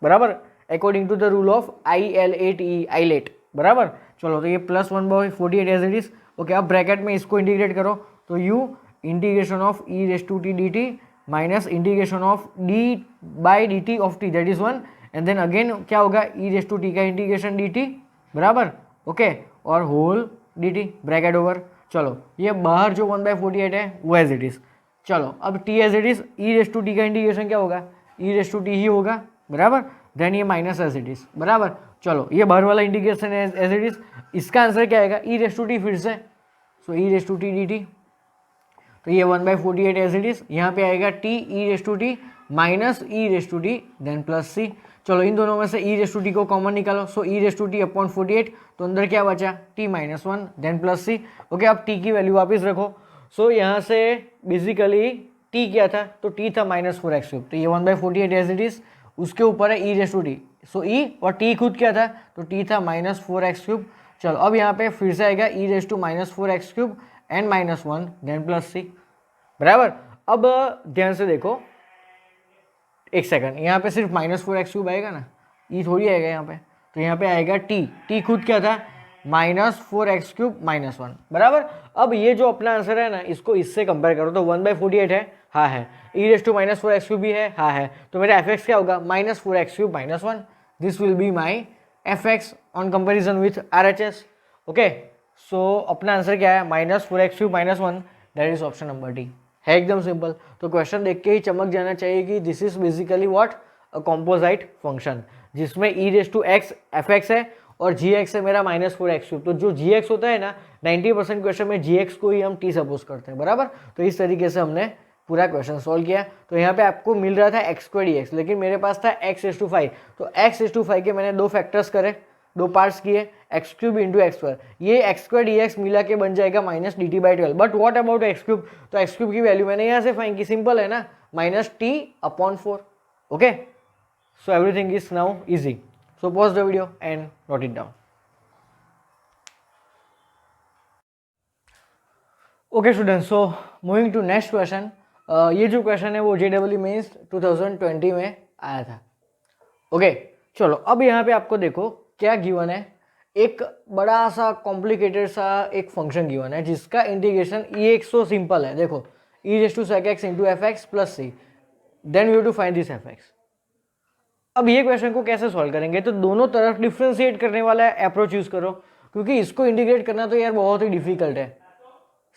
बराबर, according to the rule of IL8E। बराबर। चलो, तो ये +1/48 एज इट इज। ओके, अब ब्रैकेट में इसको इंटीग्रेट करो, तो u integration of e⁻t dt minus integration of d/dt of t, that is 1, and then again क्या होगा, e⁻t का इंटीग्रेशन dt। बराबर। ओके, और होल dt, ब्रैकेट ओवर। चलो, ये बाहर जो 1/48 है वो एज इट इज। चलो, अब t as it is, e⁻t का इंटीग्रेशन क्या होगा, e⁻t ही होगा। बराबर, देन ये माइनस एज इट इज। बराबर। चलो, ये बाहर वाला इंटीग्रेशन है एज इट इज। इसका आंसर क्या आएगा, e⁻t फिर से, सो e⁻t dt। तो ये 1/48 एज इट इज, यहाँ पे आएगा t e⁻t minus e⁻t then plus c। चलो, इन दोनों में से e⁻t को कॉमन निकालो, सो e⁻t/48, तो अंदर क्या बचा, t -1 then plus c। Okay, अब t की वैल्यू वापस रखो। सो यहाँ से बेसिकली t क्या था, तो t था -4x³, तो ये 1/48 एज इट इज, उसके ऊपर है e⁻t, सो e और t खुद क्या था, तो t था -4x³। चलो, अब यहाँ पे फिर से आएगा e⁻⁻4x³ and -1 then plus c। बराबर। अब ध्यान से देखो, एक सेकंड, यहाँ पे सिर्फ -4x³ आएगा ना, e थोड़ी आएगा यहाँ पे, तो यहाँ पे आएगा t खुद क्या था, -4x³ -1। बराबर। अब ये जो अपना आंसर है ना, इसको इससे कंपेयर करो, तो 1/48 है, हाँ है, e⁻⁻4x³ भी है, हाँ है, तो मेरा fx क्या होगा, -4x³ -1। This will be my fx on comparison with RHS। Okay, so अपना आंसर क्या है, -4x³ -1, that is option number d. है एकदम सिंपल। तो क्वेश्चन देख के ही चमक जाना चाहिए कि this is basically what, a composite function, जिसमें e⁻x fx है और gx है मेरा -4x³। तो जो gx होता है ना, 90% क्वेश्चन में gx को ही हम t सपोज करते हैं। बराबर। तो इस तरीके से हमने पूरा क्वेश्चन सॉल्व किया। तो यहाँ पे आपको मिल रहा था x² dx, लेकिन मेरे पास था x⁵, तो x⁵ के मैंने दो फैक्टर्स करे, दो पार्ट्स किए, x³ इंटू x²। ये x² dx मिला के बन जाएगा -dt/12। But what about x³, तो x³ की वैल्यू मैंने यहाँ से फाइंड की, सिंपल है ना, -t/4। Okay, so everything is now easy. So pause the video and note it down. Okay students, so moving to next question. ये जो क्वेश्चन है वो JEE मेंस 2020 में आया था। ओके, चलो अब यहाँ पे आपको देखो क्या गिवन है, एक बड़ा सा कॉम्प्लिकेटेड सा एक फंक्शन गिवन है जिसका इंटीग्रेशन ये एक सो सिंपल है, देखो e raise to sec x into f x plus c, then we have to find this f x. अब ये क्वेश्चन को कैसे सॉल्व करेंगे, तो दोनों तरफ डिफ्रेंशिएट करने वाला अप्रोच यूज करो, क्योंकि इसको इंटीग्रेट करना तो यार बहुत ही डिफिकल्ट है।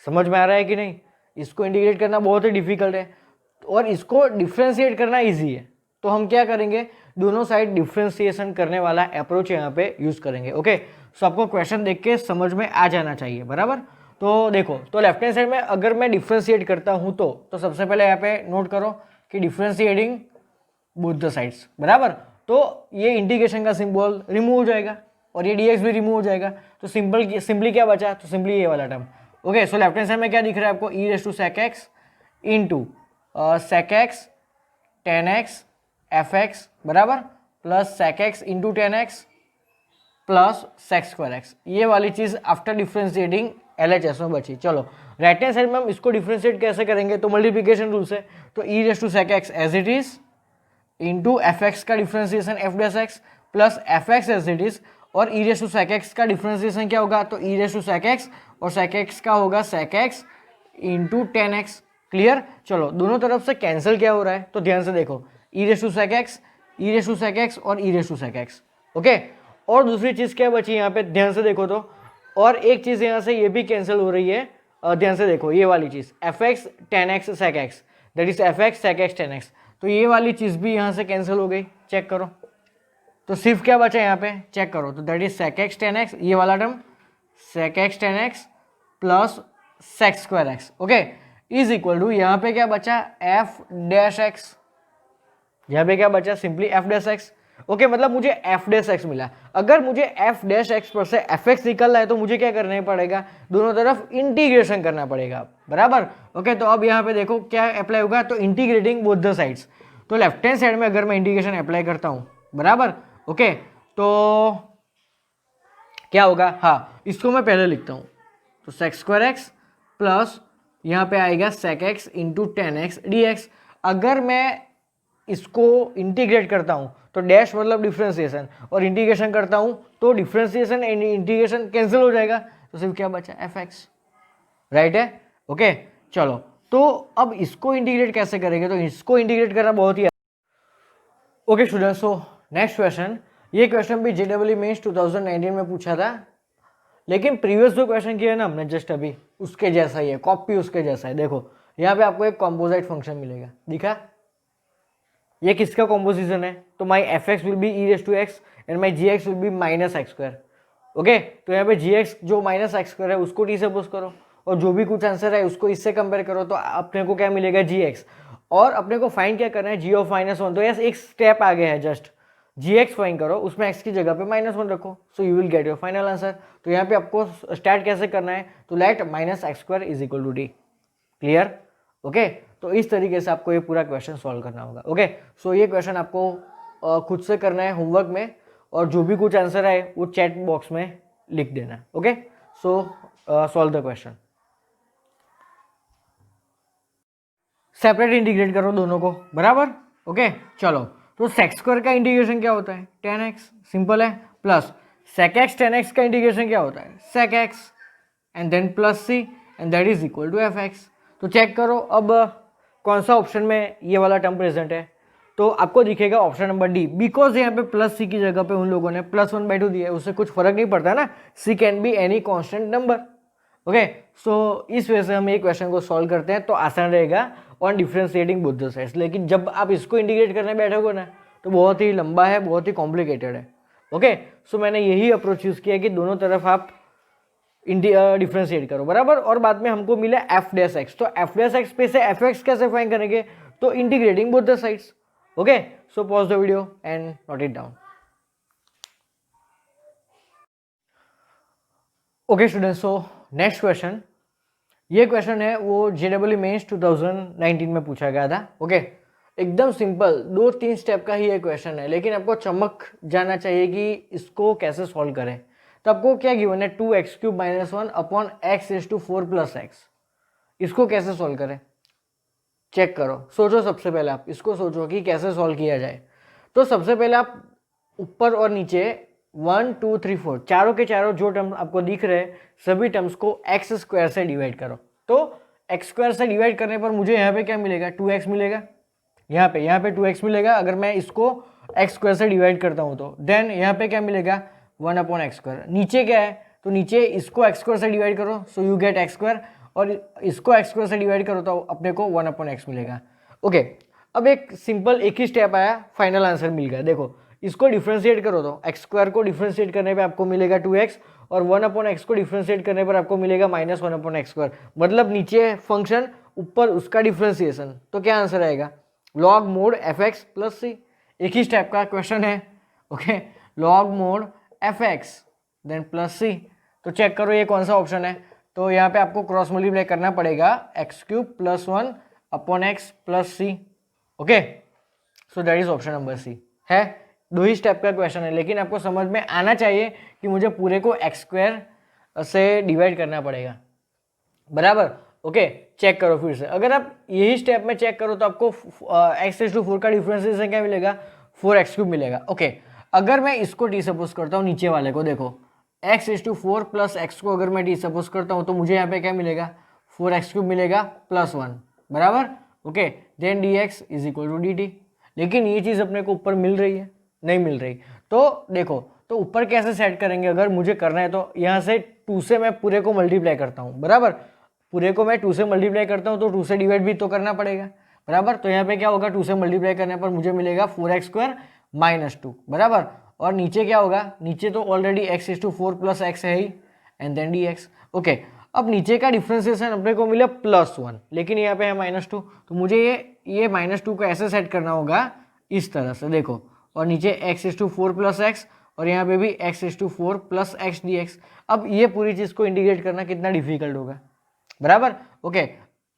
समझ में आ रहा है कि नहीं, इसको इंटीग्रेट करना बहुत ही डिफिकल्ट है और इसको डिफ्रेंशिएट करना इजी है। तो हम क्या करेंगे, दोनों साइड डिफ्रेंशिएशन करने वाला अप्रोच यहाँ पे यूज करेंगे। ओके, सो आपको क्वेश्चन देख के समझ में आ जाना चाहिए, बराबर। तो देखो, तो लेफ्ट हैंड साइड में अगर मैं डिफ्रेंशिएट करता हूँ तो सबसे पहले यहाँ पे नोट करो कि डिफ्रेंशिएटिंग बोथ द साइड्स, बराबर। तो ये इंटीग्रेशन का सिंबल रिमूव हो जाएगा और ये dx भी रिमूव हो जाएगा, तो सिंपली क्या बचा, तो सिंपली ये वाला term. Okay, so left hand side में क्या दिख रहा है आपको, e raise to sec x into sec x tan x f x, बराबर, plus sec x into tan x plus sec square x. ये वाली चीज आफ्टर डिफ्रेंशिएटिंग LHS में बची। चलो राइट हैंड साइड में हम इसको डिफ्रेंशिएट कैसे करेंगे, तो मल्टीप्लिकेशन रूल से, तो e raise to sec x as it is into f x का differentiation f dash x plus f x as it is, और e raise to sec x का डिफ्रेंसिएशन क्या होगा, तो e raise to sec x और sec x का होगा sec x into tan x. Clear. चलो दोनों तरफ से कैंसिल क्या हो रहा है, तो ध्यान से देखो, e raise to sec x, e raise to sec x और e raise to sec x. Okay, और दूसरी चीज क्या बची यहाँ पे, ध्यान से देखो तो, और एक चीज यहाँ से ये भी कैंसिल हो रही है, ध्यान से देखो ये वाली चीज f x tan x sec x, that is f x sec x tan x, तो ये वाली चीज भी यहाँ से कैंसिल हो गई। चेक करो, तो सिर्फ क्या बचा यहाँ पे, चेक करो, तो that is sec x tan x, ये वाला term sec x tan x plus sec square x, okay, is equal to यहाँ पे क्या बचा, एफ डैश एक्स, यहाँ पे क्या बचा, simply F dash x. Okay, मतलब मुझे एफ डैश एक्स मिला। अगर मुझे एफ डैश एक्स पर से एफ एक्स निकलना है तो मुझे क्या करना पड़ेगा, दोनों तरफ इंटीग्रेशन करना पड़ेगा, बराबर। ओके, तो अब यहाँ पे देखो क्या अप्लाई होगा, तो इंटीग्रेटिंग बोथ द साइड्स, तो लेफ्ट हैंड साइड में अगर मैं इंटीग्रेशन अप्लाई करता हूँ, बराबर, ओके, तो क्या होगा, हाँ इसको मैं पहले लिखता हूँ, तो सेक स्क्वायर एक्स प्लस यहाँ पे आएगा sec x into tan x d x. अगर मैं इसको इंटीग्रेट करता हूँ तो डैश मतलब डिफ्रेंसिएशन, और इंटीग्रेशन करता हूँ तो डिफ्रेंसिएशन एंड इंटीग्रेशन कैंसिल हो जाएगा, तो सिर्फ क्या बचा, एफ एक्स, राइट है। ओके, चलो तो अब इसको इंटीग्रेट कैसे करेंगे, तो इसको इंटीग्रेट करना बहुत ही okay students. So next question, ये क्वेश्चन भी JEE मेंस 2019 में पूछा था, लेकिन प्रीवियस जो क्वेश्चन किया है ना हमने जस्ट अभी, उसके जैसा ही है, कॉपी उसके जैसा है। देखो यहाँ पे आपको एक कॉम्पोजिट फंक्शन मिलेगा, दिखा, ये किसका कॉम्पोजिशन है, तो my f x will be e raise to x and my g x will be minus x square. Okay, तो यहाँ पे जी एक्स जो माइनस एक्स स्क्वायर है उसको टी सपोज करो, और जो भी कुछ आंसर है उसको इससे कंपेयर करो, तो अपने को क्या मिलेगा, जी एक्स, और अपने को फाइंड क्या करना है, जी ऑफ माइनस वन। तो यस एक स्टेप आगे है, जस्ट जी एक्स फाइंड करो, उसमें एक्स की जगह पे माइनस वन रखो, so you will get your final answer. तो यहाँ पे आपको स्टार्ट कैसे करना है, तो let minus x square is equal to d. Clear. Okay, तो इस तरीके से आपको ये पूरा क्वेश्चन सॉल्व करना होगा। ओके, सो ये क्वेश्चन आपको खुद से करना है होमवर्क में, और जो भी कुछ आंसर आए वो चैट बॉक्स में लिख देना। Okay, so solve the question. Separate integrate करो दोनों को, बराबर। ओके, चलो, तो सेक स्क्वायर का इंटीग्रेशन क्या होता है, टेन एक्स, सिंपल है, plus sec x tan x का इंटीग्रेशन क्या होता है, sec x and then plus c and that is equal to f x. तो चेक करो अब कौन सा ऑप्शन में ये वाला टर्म प्रेजेंट है, तो आपको दिखेगा ऑप्शन नंबर डी, बिकॉज यहाँ पे प्लस सी की जगह पे उन लोगों ने प्लस वन बाई टू दिया है, उससे कुछ फर्क नहीं पड़ता ना, c can be any constant number. Okay, so इस वजह से हम ये क्वेश्चन को सॉल्व करते हैं, तो आसान रहेगा on differentiating both the sides. लेकिन जब आप इसको इंटीग्रेट करने बैठोगे ना तो बहुत ही लंबा है, बहुत ही कॉम्प्लिकेटेड है। ओके, सो मैंने यही अप्रोच यूज किया कि दोनों तरफ आप डिफ्रेंशिएट करो, बराबर, और बाद में हमको मिला एफ डैश एक्स, तो एफ डैश एक्स पे से एफ एक्स कैसे फाइंड करेंगे, तो integrating both the sides. Okay, so pause the video and note it down. Okay students, so next question, ये क्वेश्चन है वो JEE मेंस 2019 में पूछा गया था। ओके, एकदम सिंपल 2-3 स्टेप का ही ये क्वेश्चन है, लेकिन आपको चमक जाना चाहिए कि इसको कैसे सॉल्व करें। तो आपको क्या गिवन है, 2x³ - 1 अपॉन x⁴ + x, इसको कैसे सॉल्व करें, चेक करो, सोचो, सबसे पहले आप इसको सोचो कि कैसे सॉल्व किया जाए। तो सबसे पहले आप ऊपर और नीचे 1 2 3 4 चारों के चारों जो टर्म आपको दिख रहे हैं सभी टर्म्स को एक्स स्क्वायर से डिवाइड करो। तो एक्स स्क्वायर से डिवाइड करने पर मुझे यहाँ पे क्या मिलेगा, 2x मिलेगा। यहाँ पे 2x मिलेगा अगर मैं इसको एक्स स्क्वायर से डिवाइड करता हूँ तो। देन यहाँ पे क्या मिलेगा, 1/x²। नीचे क्या है, तो नीचे इसको एक्स स्क्वायर से डिवाइड करो so you get x square, और इसको एक्स स्क्वायर से डिवाइड करो तो अपने को 1/x मिलेगा। ओके, अब एक सिंपल एक ही स्टेप आया, फाइनल आंसर मिल गया। देखो इसको डिफ्रेंशिएट करो तो एक्स स्क्वायर को डिफ्रेंशिएट करने पे आपको मिलेगा 2x, और 1/x को डिफ्रेंशिएट करने पर आपको मिलेगा -1/x²। मतलब नीचे फंक्शन ऊपर उसका डिफ्रेंशिएशन, तो क्या आंसर आएगा, log mod fx plus c. एक ही स्टेप का क्वेश्चन है। Okay, log mod fx then plus c. तो चेक करो ये कौन सा ऑप्शन है। तो यहाँ पे आपको क्रॉस मल्टीप्लाई करना पड़ेगा, x³ + 1/x plus c. Okay, so that is option number C है। दो ही स्टेप का क्वेश्चन है, लेकिन आपको समझ में आना चाहिए कि मुझे पूरे को x² से डिवाइड करना पड़ेगा, बराबर। ओके, चेक करो फिर से। अगर आप यही स्टेप में चेक करो तो आपको x⁴ का डिफरेंशिएशन क्या मिलेगा, 4x³ मिलेगा। ओके, अगर मैं इसको डी सपोज करता हूँ, नीचे वाले को देखो, x⁴ + x को अगर मैं डी सपोज करता हूँ तो मुझे यहाँ पे क्या मिलेगा, 4x³ मिलेगा +1, बराबर। Okay, then dx = dt। लेकिन ये चीज़ अपने को ऊपर मिल रही है, नहीं मिल रही। तो देखो, तो ऊपर कैसे सेट करेंगे, अगर मुझे करना है तो यहाँ से 2 से मैं पूरे को मल्टीप्लाई करता हूँ, बराबर। पूरे को मैं 2 से मल्टीप्लाई करता हूँ तो 2 से डिवाइड भी तो करना पड़ेगा, बराबर। तो यहाँ पे क्या होगा, 2 से मल्टीप्लाई करने पर मुझे मिलेगा 4x² - 2, बराबर। और नीचे क्या होगा, नीचे तो ऑलरेडी x⁴ + x है ही, एंड देन dx। ओके, अब नीचे का डिफ्रेंसिएशन अपने को मिला +1, लेकिन यहाँ पे है -2, तो मुझे ये -2 को ऐसे सेट करना होगा इस तरह से, देखो। और नीचे x⁴ + x, और यहाँ पे भी x⁴ + x dx। अब ये पूरी चीज़ को इंटीग्रेट करना कितना डिफिकल्ट होगा, बराबर। ओके,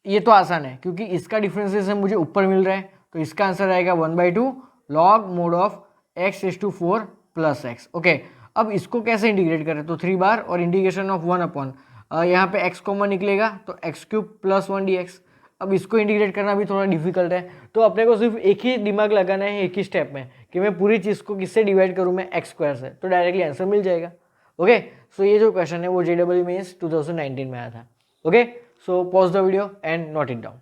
ये तो आसान है क्योंकि इसका डिफरेंशिएशन मुझे ऊपर मिल रहा है, तो इसका आंसर आएगा 1/2 log mod x⁴ + x। Okay, अब इसको कैसे इंटीग्रेट करें, तो 3 बार और इंटीग्रेशन ऑफ 1/, यहाँ पे x कॉमन निकलेगा तो x³ + 1 dx। अब इसको इंटीग्रेट करना भी थोड़ा डिफिकल्ट है, तो अपने को सिर्फ एक ही दिमाग लगाना है एक ही स्टेप में कि मैं पूरी चीज़ को किससे डिवाइड करूँ, मैं x² से, तो डायरेक्टली आंसर मिल जाएगा। ओके, सो ये जो क्वेश्चन है वो JEE मेंस 2019 में आया था। Okay, so pause the video and note it down.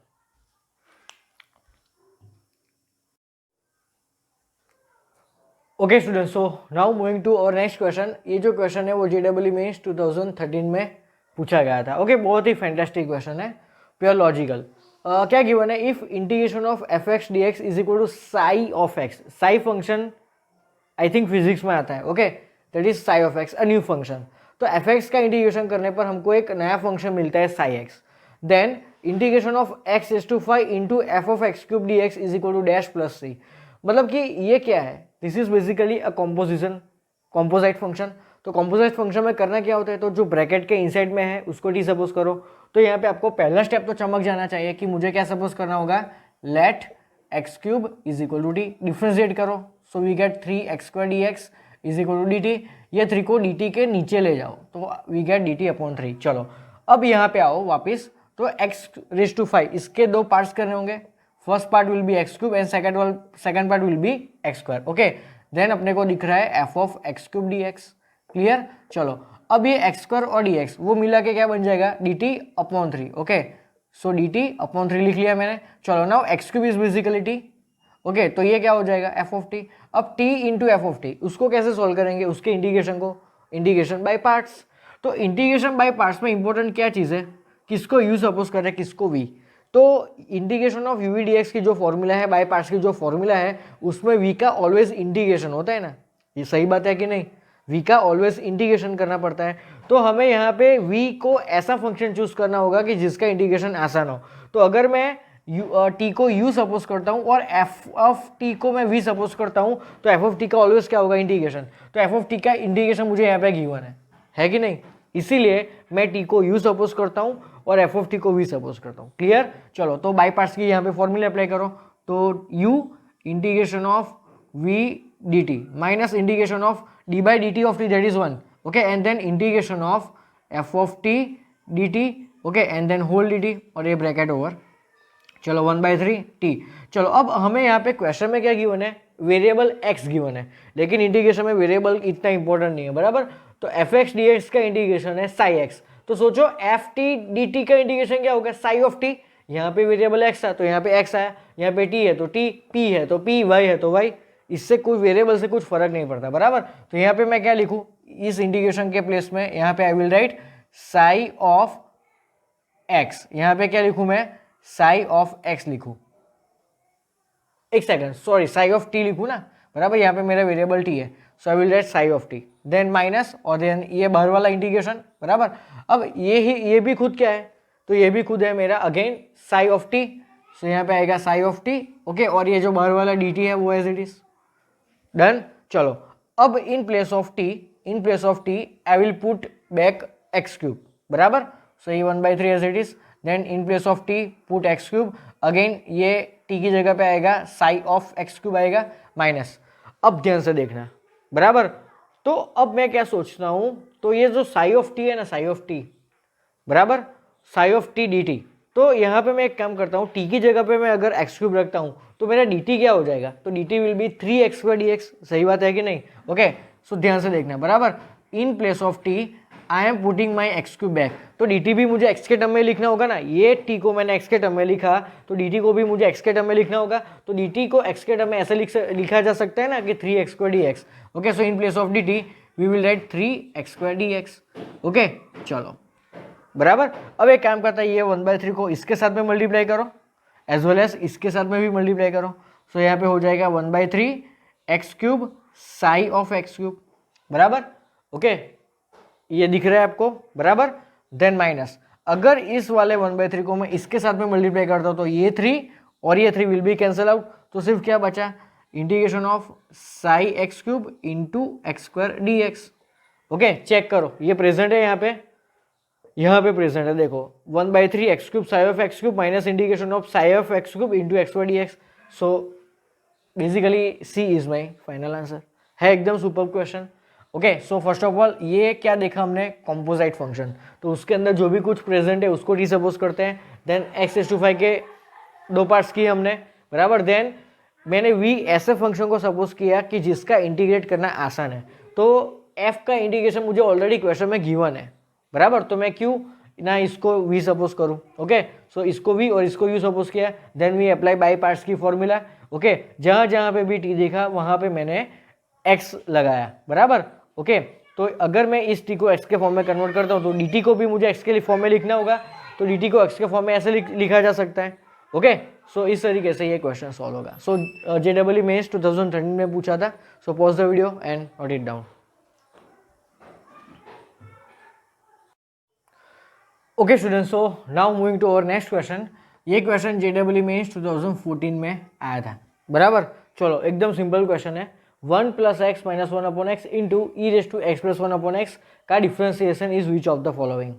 Okay students, so now moving to और नेक्स्ट क्वेश्चन। ये जो क्वेश्चन है वो JEE मेंस 2013 में पूछा गया था। ओके, बहुत ही फैंटास्टिक क्वेश्चन है, प्योर लॉजिकल। क्या गिवन है, if integration of fx dx = psi of x। Psi function I think physics में आता है। Okay, that is psi of x, a new function. तो fx का इंटीग्रेशन करने पर हमको एक नया फंक्शन मिलता है psi x। Then integration of x⁵ into f(x³ dx = dash plus c. मतलब कि ये क्या है, this is basically a composite function. तो कॉम्पोजिट फंक्शन में करना क्या होता है, तो जो ब्रैकेट के इनसाइड में है उसको टी सपोज करो। तो यहाँ पे आपको पहला स्टेप तो चमक जाना चाहिए कि मुझे क्या सपोज करना होगा, लेट x³ = t, डिफ्रेंशिएट करो, so we get 3x² dx = dt। ये 3 को dt के नीचे ले जाओ तो वी गेट dt/3। चलो अब यहाँ पे आओ वापस, तो x⁵ इसके दो पार्ट्स करने होंगे। First part will be x³ and second part will be x²। Okay, then अपने को दिख रहा है f(x³ dx। क्लियर। चलो अब ये x² और dx वो मिला के क्या बन जाएगा, dt/3। ओके, सो dt/3 लिख लिया मैंने। चलो now x³ is basically t। Okay, तो ये क्या हो जाएगा, f(t). अब t इंटू f(t) उसको कैसे सॉल्व करेंगे, उसके इंटीग्रेशन को, इंटीग्रेशन बाय पार्ट्स। तो इंटीग्रेशन बाय पार्ट्स में इंपॉर्टेंट क्या चीज़ है, किसको u सपोज कर रहे हैं, किसको v। तो इंटीग्रेशन ऑफ u dx की जो फॉर्मूला है, बाय पार्ट्स की जो फॉर्मूला है, उसमें v का ऑलवेज इंटीग्रेशन होता है ना, ये सही बात है कि नहीं, v का ऑलवेज इंटीग्रेशन करना पड़ता है। तो हमें यहाँ पे v को ऐसा फंक्शन चूज करना होगा कि जिसका इंटीग्रेशन आसान हो। तो अगर मैं t को u सपोज करता हूँ और f(t) को मैं v सपोज करता हूँ, तो f(t) का ऑलवेज क्या होगा, इंटीग्रेशन। तो f(t) का इंटीग्रेशन मुझे यहाँ पे गिवन है कि नहीं, इसीलिए मैं t को u सपोज करता हूँ और f(t) को v सपोज करता हूँ। क्लियर। चलो तो बाई पार्ट्स की यहाँ पे फॉर्मूला अप्लाई करो, तो u integration of v dt minus integration of d/dt of t, that is 1। Okay, and then integration of f(t) dt। Okay, and then whole dt, और ये ब्रैकेट ओवर। चलो 1/3 t। चलो अब हमें यहाँ पे क्वेश्चन में क्या गिवन है, वेरिएबल x गिवन है, लेकिन इंटीग्रेशन में वेरिएबल इतना इंपॉर्टेंट नहीं है, बराबर। तो एफ एक्स डी एक्स का इंटीग्रेशन है साई एक्स, तो सोचो एफ टी डी टी का इंटीग्रेशन क्या होगा, साई ऑफ टी। यहाँ पे वेरिएबल एक्स है तो यहाँ पे एक्स आया, यहाँ पे टी है तो टी, पी है तो पी, वाई है तो वाई, इससे कोई वेरिएबल से कुछ फर्क नहीं पड़ता, बराबर। तो यहाँ पे मैं क्या लिखूँ, इस इंटीग्रेशन के प्लेस में यहाँ पे आई will write psi of x, यहाँ पे क्या लिखूँ मैं, साई ऑफ एक्स लिखूँ, एक second, sorry psi of t लिखूँ ना, बराबर। यहाँ पे मेरा वेरिएबल टी है, so I will write psi of t, then minus, और देन ये बाहर वाला इंटीग्रेशन, बराबर। अब ये भी खुद क्या है, तो ये भी खुद है मेरा अगेन साई ऑफ टी, सो यहाँ पे आएगा साई ऑफ टी, ओके। और ये जो बाहर वाला डी टी है वो एज इट इज डन। चलो अब in place of t I will put back x cube, बराबर। सो ये 1/3 as it is, then in place of t put x cube, again ये टी की जगह पे आएगा साई ऑफ एक्स क्यूब आएगा माइनस। अब ध्यान से देखना, बराबर। तो अब मैं क्या सोचता हूं, तो ये जो साई ऑफ टी है ना, साई ऑफ टी बराबर Sai of T d T, तो यहाँ पे मैं एक काम करता हूँ, टी की जगह पे मैं अगर एक्स क्यूब रखता हूँ तो मेरा डी टी क्या हो जाएगा, तो D T will B 3x² dx, सही बात है कि नहीं, ओके। सो ध्यान से देखना, बराबर। इन place of t I am putting my x cube back, तो डी टी भी मुझे एक्स के टर्म में लिखना होगा ना, ये टी को मैंने एक्स के टर्म में लिखा तो डी टी को भी मुझे एक्स के टर्म में लिखना होगा, तो डी टी को एक्स के टर्म में ऐसे लिखा जा सकता है ना कि 3x² dx, okay. So in place of D T V will right 3x² dx, okay. चलो बराबर। अब एक काम करता है, ये 1/3 को इसके साथ में मल्टीप्लाई करो, एज वेल एज इसके साथ में भी मल्टीप्लाई करो, सो यहाँ पे हो जाएगा 1/3 x cube psi of x cube, बराबर, ओके। ये दिख रहा है आपको, बराबर। देन माइनस, अगर इस वाले 1/3 को मैं इसके साथ में मल्टीप्लाई करता हूँ तो ये 3 और ये 3 विल बी कैंसल आउट, तो सिर्फ क्या बचा, integration of psi x cube into x² dx, okay. Check करो, ये प्रेजेंट है यहाँ पे प्रेजेंट है, देखो 1/3 x cube psi of x cube minus integration of psi of x cube into x² dx, so basically C is my final answer, है एकदम super question, okay. So first of all ये क्या देखा हमने, composite function, तो उसके अंदर जो भी कुछ प्रेजेंट है उसको डी सपोज करते हैं, देन x⁵ के 2 पार्ट्स किए हमने, बराबर। देन मैंने v ऐसे फंक्शन को सपोज किया कि जिसका इंटीग्रेट करना आसान है, तो f का इंटीग्रेशन मुझे ऑलरेडी क्वेश्चन में गिवन है, बराबर। तो मैं क्यों ना इसको v सपोज करूं, ओके। सो इसको v और इसको u सपोज किया, then we apply by parts की फॉर्मूला, ओके। जहां जहां पे भी t देखा वहां पे मैंने x लगाया, बराबर, ओके। तो अगर मैं इस t को x के फॉर्म में कन्वर्ट करता हूं तो dt को भी मुझे x के फॉर्म में लिखना होगा, तो dt को x के फॉर्म में ऐसे लिखा जा सकता है, ओके। सो इस तरीके से ये क्वेश्चन सॉल्व होगा। सो JEE मेंस 2013 में पूछा था, so pause the video and note it down. Okay students, so now moving to our next question. ये क्वेश्चन JEE मेंस 2014 में आया था, बराबर। चलो एकदम सिंपल क्वेश्चन है, 1 + x - 1/x इंटू e⁻x+1/x का differentiation is which of the following,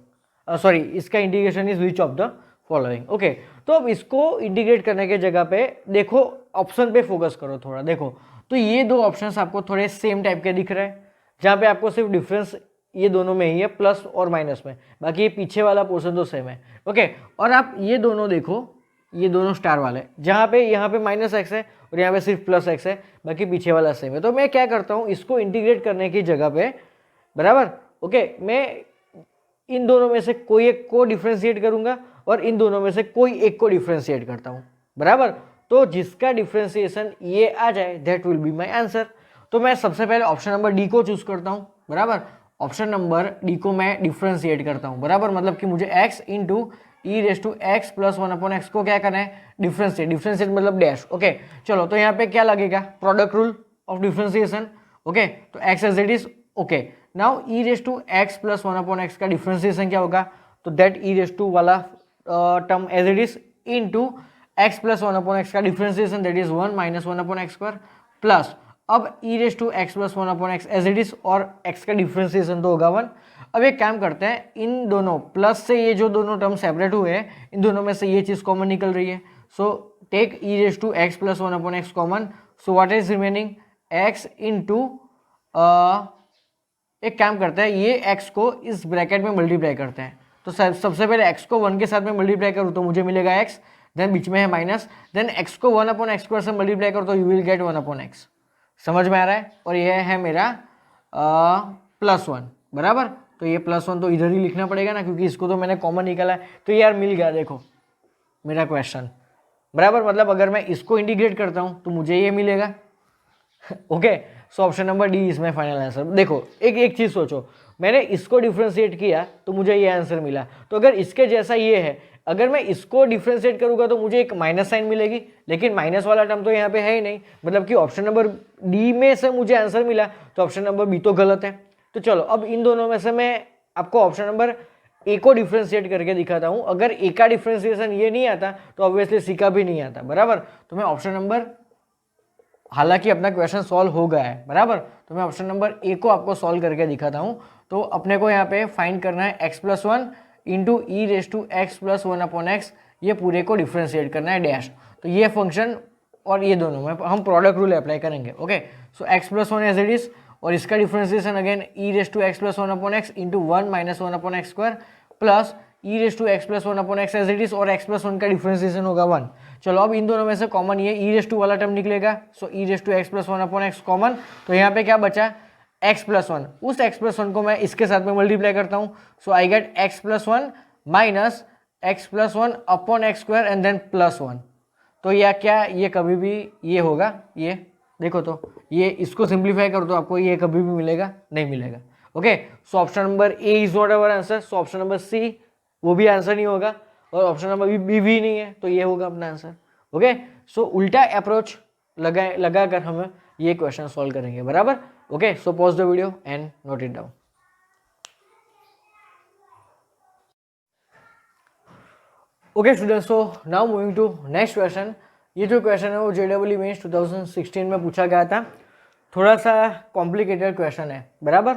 sorry इसका integration is which of the following, okay. तो अब इसको इंटीग्रेट करने के जगह पे देखो, ऑप्शन पे फोकस करो थोड़ा, देखो तो ये दो ऑप्शंस आपको थोड़े सेम टाइप के दिख रहे हैं, जहाँ पे आपको सिर्फ डिफरेंस ये दोनों में ही है, प्लस और माइनस में, बाकी ये पीछे वाला पोर्शन तो सेम है, ओके। और आप ये दोनों देखो, ये दोनों स्टार वाले, जहाँ पे यहाँ पे -x है और यहाँ पे सिर्फ +x है, बाकी पीछे वाला सेम है। तो मैं क्या करता हूँ, इसको इंटीग्रेट करने की जगह पे, बराबर, ओके, मैं इन दोनों में से कोई एक को डिफ्रेंशिएट करूंगा और इन दोनों में से कोई एक को डिफ्रेंशिएट करता हूँ, बराबर। तो जिसका डिफ्रेंशिएशन ये आ जाए that will be my answer. तो मैं सबसे पहले ऑप्शन नंबर डी को चूज करता हूँ, बराबर। ऑप्शन नंबर डी को मैं डिफ्रेंशिएट करता हूँ, बराबर, मतलब कि मुझे x इंटू e⁻x+1/x को क्या करना है, डिफ्रेंशिएट मतलब डैश, ओके। चलो तो यहाँ पे क्या लगेगा, product rule of differentiation, okay. तो x as it is, okay. Now e⁻x+1/x का डिफ्रेंशिएशन क्या होगा, तो दैट e⁻ वाला term as it is into x+1/x का differentiation that is 1 - 1/x² plus, अब e⁻x+1/x एज इट इज और x का डिफ्रेंशिएशन तो होगा 1। अब एक काम करते हैं, इन दोनों प्लस से ये जो दोनों टर्म सेपरेट हुए हैं, इन दोनों में से ये चीज़ कॉमन निकल रही है, so take e⁻x+1/x common, so what is remaining x into, एक काम करते हैं, ये x को इस ब्रैकेट में मल्टीप्लाई करते हैं, तो सबसे पहले x को 1 के साथ में मल्टीप्लाई करूँ तो मुझे मिलेगा x, देन बीच में है माइनस, देन x को 1/x² से मल्टीप्लाई करो तो यू विल गेट 1/x। समझ में आ रहा है? और ये है मेरा +1, बराबर। तो ये +1 तो इधर ही लिखना पड़ेगा ना, क्योंकि इसको तो मैंने कॉमन निकाला है। तो यार मिल गया, देखो मेरा क्वेश्चन, बराबर। मतलब अगर मैं इसको इंटीग्रेट करता हूँ तो मुझे ये मिलेगा। Okay, so option number D इसमें फाइनल आंसर। देखो एक चीज़ सोचो, मैंने इसको डिफ्रेंशिएट किया तो मुझे ये आंसर मिला। तो अगर इसके जैसा ये है, अगर मैं इसको डिफ्रेंशिएट करूंगा तो मुझे एक माइनस साइन मिलेगी, लेकिन माइनस वाला टर्म तो यहाँ पे है ही नहीं। मतलब कि ऑप्शन नंबर डी में से मुझे आंसर मिला, तो ऑप्शन नंबर बी तो गलत है। तो चलो अब इन दोनों में से मैं आपको ऑप्शन नंबर ए को डिफ्रेंशिएट करके दिखाता हूँ। अगर ए का डिफ्रेंशिएशन ये नहीं आता तो ऑब्वियसली सी का भी नहीं आता, बराबर। तो मैं ऑप्शन नंबर, हालांकि अपना क्वेश्चन सॉल्व हो गया है, बराबर, तो मैं ऑप्शन नंबर ए को आपको सॉल्व करके दिखाता हूँ। तो अपने को यहाँ पे फाइंड करना है x+1 इंटू e⁻x+1/x, ये पूरे को डिफ्रेंशिएट करना है डैश। तो ये फंक्शन और ये दोनों में हम प्रोडक्ट रूल अप्लाई करेंगे। Okay, so x+1 as it is, और इसका differentiation again e⁻x+1/x into 1 - 1/x² plus e⁻x+1/x as it is, और x+1 का डिफ्रेंशिएशन होगा 1। चलो अब इन दोनों में से कॉमन ये e वाला टर्म निकलेगा, सो e⁻x+1/x कॉमन। तो यहाँ पे क्या बचा, x+1। उस x+1 को मैं इसके साथ में मल्टीप्लाई करता हूँ, so I get x+1 minus x+1/x² and then +1। तो या क्या ये कभी भी ये होगा, ये देखो, तो ये इसको सिंप्लीफाई कर दो, आपको ये कभी भी मिलेगा नहीं मिलेगा। Okay, so option number A is not our answer, so option number C वो भी आंसर नहीं होगा, और ऑप्शन नंबर बी भी नहीं है, तो ये होगा अपना आंसर। ओके, सो उल्टा अप्रोच लगाकर हम ये क्वेश्चन सॉल्व करेंगे, बराबर। Okay, so pause the video and note it down. Okay students, so now moving to next question. ये जो क्वेश्चन है वो JEE मेंस 2016 में पूछा गया था। थोड़ा सा कॉम्प्लिकेटेड क्वेश्चन है, बराबर।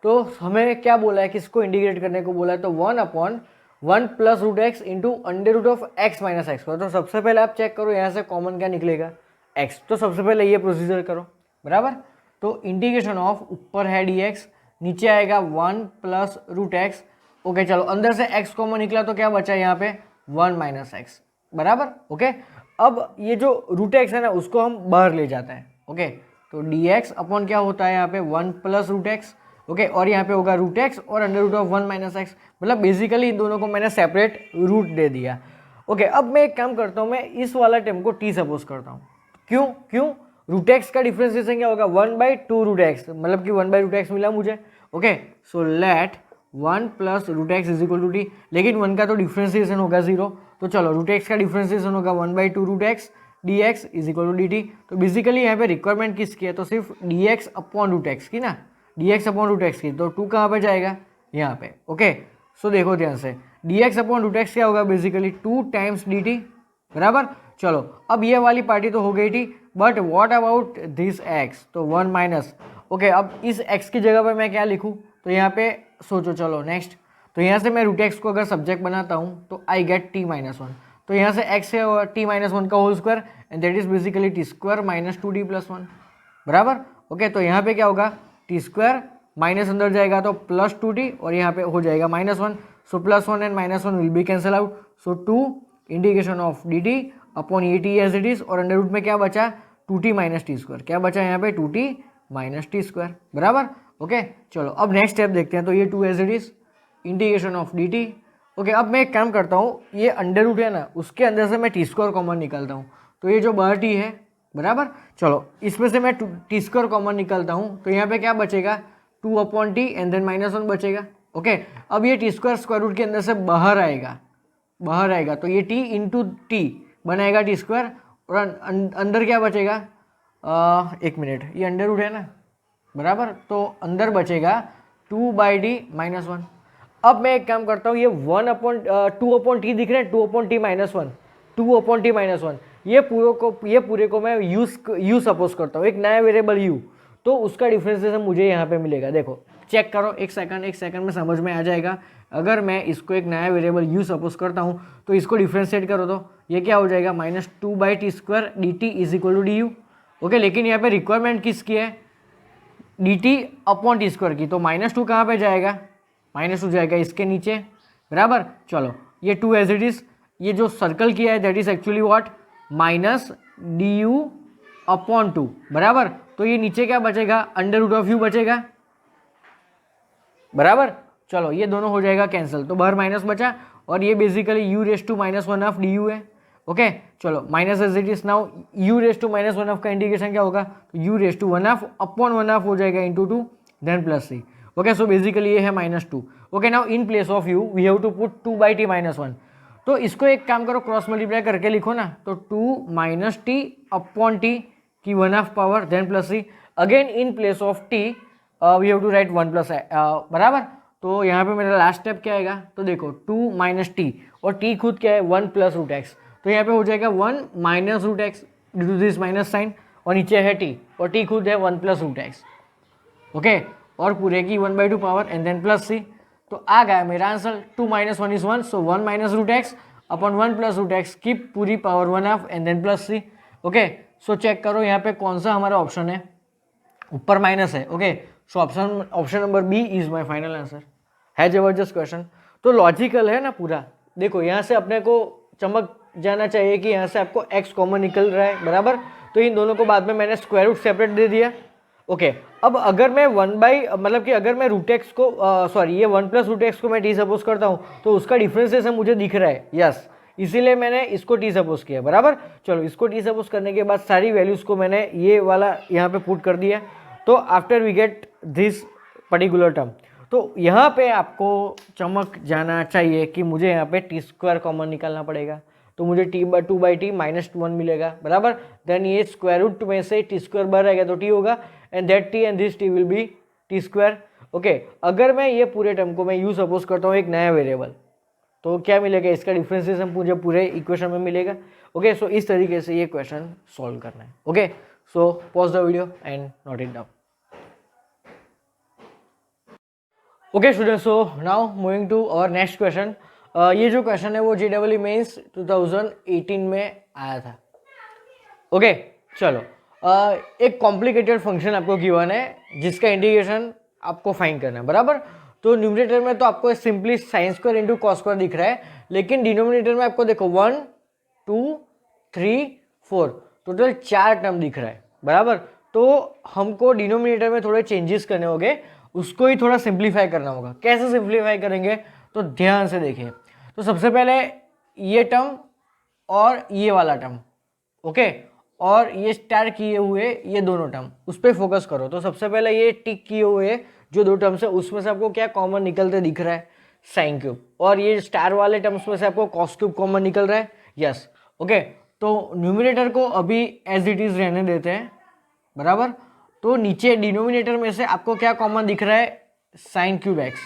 तो हमें क्या बोला है कि इसको इंटीग्रेट करने को बोला है, तो 1/1 + √x इंटू √x - x। तो सबसे पहले आप चेक करो यहाँ से कॉमन क्या निकलेगा, x। तो सबसे पहले ये प्रोसीजर करो, बराबर। तो इंटीग्रेशन ऑफ, ऊपर है dx, नीचे आएगा 1 + √x। ओके, चलो अंदर से x कॉमन निकला तो क्या बचा यहाँ पे 1 - x, बराबर। ओके, अब ये जो √x है ना उसको हम बाहर ले जाते हैं। ओके, तो dx अपॉन क्या होता है यहाँ पे 1 + √x। ओके, और यहाँ पे होगा √x और √1 - x। मतलब बेसिकली इन दोनों को मैंने सेपरेट रूट दे दिया। ओके, अब मैं एक काम करता हूँ, मैं इस वाला टर्म को t सपोज करता हूँ। क्यों √x का डिफ्रेंशिएशन क्या होगा 1/2 √x, मतलब कि 1/√x मिला मुझे। Okay, so let 1 + √x is equal to t, लेकिन 1 का तो डिफ्रेंशिएशन होगा 0, तो चलो √x का डिफ्रेंशिएशन होगा 1/2 √x dx is equal to dt। तो बेसिकली यहाँ पे रिक्वायरमेंट किसकी है, तो सिर्फ dx अपॉन √x की ना, dx अपॉन √x की। तो 2 कहाँ पे जाएगा, यहाँ पे। ओके, सो देखो ध्यान से, dx अपॉन √x क्या होगा बेसिकली 2 टाइम्स dt, बराबर। चलो अब ये वाली पार्टी तो हो गई थी, but what about this x, तो 1 माइनस। ओके, अब इस x की जगह पे मैं क्या लिखूँ, तो यहाँ पे सोचो। चलो नेक्स्ट, तो यहाँ से मैं √x को अगर सब्जेक्ट बनाता हूँ तो आई गेट t-1। तो यहाँ से x है t-1 का whole square, and that is basically t² - 2t + 1, बराबर। ओके, तो यहाँ पे क्या होगा t² माइनस अंदर जाएगा तो +2t, और यहाँ पे हो जाएगा -1। So +1 and -1 will be cancel out, so 2 integration of dt upon ये t एज इट इज, और अंडर रूट में क्या बचा 2t - t², क्या बचा यहाँ पे 2t - t², बराबर। ओके, चलो अब नेक्स्ट स्टेप देखते हैं। तो ये 2 as it is integration of dt। Okay, अब मैं एक काम करता हूँ, ये अंडर रूट है ना उसके अंदर से मैं t² कॉमन निकालता हूँ, तो ये जो बाहर t है, बराबर। चलो इसमें से मैं t² कॉमन निकालता हूँ, तो यहाँ पे क्या बचेगा 2/t एंड देन -1 बचेगा। ओके, अब ये t² स्क्वायर रूट के अंदर से बाहर आएगा, तो ये t इंटू टी बनाएगा t², और अंदर क्या बचेगा, एक मिनट, ये अंडर रूट है ना, बराबर। तो अंदर बचेगा 2/d - 1। अब मैं एक काम करता हूँ, ये 2/t दिख रहे हैं, 2/t - 1, 2/t - 1, ये पूरे को मैं u सपोज करता हूँ, एक नया वेरिएबल u, तो उसका डिफरेंशिएशन मुझे यहाँ पे मिलेगा। देखो चेक करो, एक सेकंड में समझ में आ जाएगा। अगर मैं इसको एक नया वेरिएबल u सपोज करता हूँ तो इसको डिफरेंशिएट करो तो ये क्या हो जाएगा -2/t² dt is equal to du। Okay, लेकिन यहाँ पे रिक्वायरमेंट किसकी है dt अपॉन t² की, तो -2 कहाँ पे जाएगा, -2 जाएगा इसके नीचे, बराबर। चलो ये 2 एज इट इज, ये जो सर्कल किया है that is actually what minus D you upon 2 बराबर। तो ये नीचे क्या बचेगा, अंडर रूट ऑफ यू बचेगा बराबर। चलो ये दोनों हो जाएगा कैंसिल, तो बाहर माइनस बचा और ये basically u raise to minus one half d u है। ओके चलो minus as it is now u raise to minus one half का इंटीग्रेशन क्या होगा, तो u raise to one half upon one half हो जाएगा into 2 then plus c. Okay so basically ये है -2। Okay now in place of u we have to put 2/t - 1। तो इसको एक काम करो क्रॉस मल्टीप्लाई करके लिखो ना, तो 2 - t अपॉन t की one half power then plus c. Again in place of t we have to write 1 plus बराबर। तो यहाँ पे मेरा लास्ट स्टेप क्या आएगा, तो देखो 2 - t और t खुद क्या है 1 प्लस रूट एक्स, तो यहाँ पे हो जाएगा 1 minus root x due to this minus sine और नीचे है t और t खुद है 1 प्लस रूट एक्स। ओके और पूरे की 1/2 power and then plus c. तो आ गया मेरा answer 2 - 1 is 1, so 1 minus root x upon 1 plus root x की पूरी power 1/2 and then plus c. Okay so check करो यहाँ पे कौन सा हमारा ऑप्शन है, ऊपर माइनस है। Okay so option number B is my final answer. है जबरदस्त क्वेश्चन, तो लॉजिकल है ना पूरा। देखो यहाँ से अपने को चमक जाना चाहिए कि यहाँ से आपको x कॉमन निकल रहा है बराबर। तो इन दोनों को बाद में मैंने स्क्वायर रूट सेपरेट दे दिया। ओके अब अगर मैं मतलब कि अगर मैं रूट एक्स को सॉरी ये 1 प्लस रूट एक्स को मैं टी सपोज करता हूँ तो उसका डिफरेंशिएशन मुझे दिख रहा है, यस इसीलिए मैंने इसको टी सपोज किया बराबर। चलो इसको टी सपोज करने के बाद सारी वैल्यूज को मैंने ये वाला यहाँ पे पुट कर दिया। तो after we get this particular term, तो यहाँ पे आपको चमक जाना चाहिए कि मुझे यहाँ पे टी स्क्वायर कॉमन निकालना पड़ेगा। तो मुझे t/2/t -1 मिलेगा बराबर। देन ये स्क्वायर रूट में से टी स्क्वायर बाहर आएगा तो t होगा and that t and this t will be T square. Okay अगर मैं ये पूरे टर्म को मैं यू सपोज करता हूँ एक नया वेरिएबल, तो क्या मिलेगा, इसका डिफरेंशिएशन मुझे पूरे इक्वेशन में मिलेगा। ओके सो इस तरीके से ये क्वेश्चन सॉल्व करना है। Okay so pause the video and note it down. Okay student so now moving to our next question. ये जो क्वेश्चन है वो JEE मेंस 2018 में आया था। ओके चलो एक कॉम्प्लिकेटेड फंक्शन आपको गिवन है जिसका इंटीग्रेशन आपको फाइंड करना है बराबर। तो न्यूमरेटर में तो आपको simply sine square into cos square दिख रहा है, लेकिन डिनोमिनेटर में आपको देखो 1 2 3 4 टोटल 4 टर्म दिख रहा है बराबर। तो हमको डिनोमिनेटर में थोड़े चेंजेस करने होंगे, उसको ही थोड़ा सिंप्लीफाई करना होगा। कैसे सिंप्लीफाई करेंगे, तो ध्यान से देखिए। तो सबसे पहले ये टर्म और ये वाला टर्म, ओके और ये स्टार किए हुए ये दोनों टर्म, उस पर फोकस करो। तो सबसे पहले ये टिक किए हुए जो दो टर्म्स है उसमें से आपको क्या कॉमन निकलते दिख रहा है, साइन क्यूब, और ये स्टार वाले टर्म्स में से आपको कॉस क्यूब कॉमन निकल रहा है, यस ओके। तो न्यूमरेटर को अभी एज इट इज रहने देते हैं बराबर। तो नीचे डिनोमिनेटर में से आपको क्या कॉमन दिख रहा है, साइन क्यूब एक्स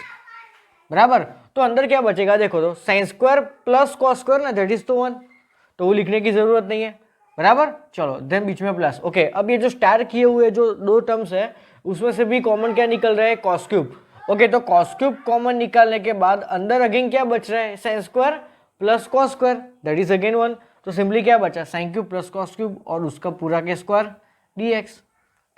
बराबर। तो अंदर क्या बचेगा देखो, तो sine square plus cos square ना, दैट इज तो 1, तो वो लिखने की जरूरत नहीं है बराबर। चलो देन बीच में प्लस। ओके अब ये जो स्टार किए हुए जो दो टर्म्स है उसमें से भी कॉमन क्या निकल रहा है, कॉस क्यूब। ओके तो कॉस क्यूब कॉमन निकालने के बाद अंदर अगेन क्या बच रहा है, sine square plus cos square, that is again 1। तो सिंपली क्या बचा, sine cube plus cos cube और उसका पूरा के स्क्वायर dx।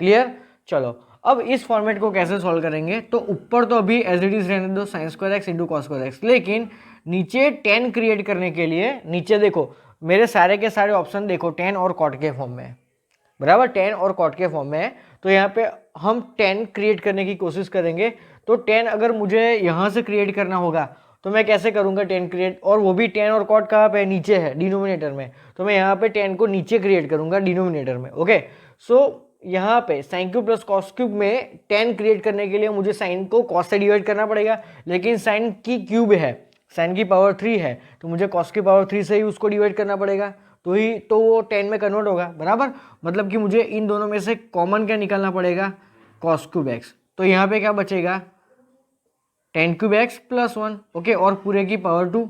क्लियर। चलो अब इस फॉर्मेट को कैसे सॉल्व करेंगे, तो ऊपर तो अभी एज इट इज रहने दो sign square x into cos square x, लेकिन नीचे 10 क्रिएट करने के लिए नीचे देखो मेरे सारे के सारे ऑप्शन देखो 10 और कॉट के फॉर्म में है बराबर, 10 और कॉट के फॉर्म में है। तो यहाँ पे हम 10 क्रिएट करने की कोशिश करेंगे। तो 10 अगर मुझे यहाँ से क्रिएट करना होगा तो मैं कैसे करूँगा 10 क्रिएट, और वो भी 10 और कॉट कहाँ पे नीचे है, डिनोमिनेटर में। तो मैं यहाँ पे 10 को नीचे क्रिएट करूँगा डिनोमिनेटर में। ओके सो यहाँ पे sine cube plus cos cube में 10 क्रिएट करने के लिए मुझे साइन को कॉस से डिवाइड करना पड़ेगा, लेकिन साइन की क्यूब है, साइन की पावर 3 है, तो मुझे कॉस की पावर 3 से ही उसको डिवाइड करना पड़ेगा, तो वो 10 में कन्वर्ट होगा बराबर। मतलब कि मुझे इन दोनों में से कॉमन क्या निकालना पड़ेगा, कॉस क्यूब एक्स। तो यहाँ पे क्या बचेगा, 10 क्यूब एक्स प्लस 1, ओके और पूरे की पावर 2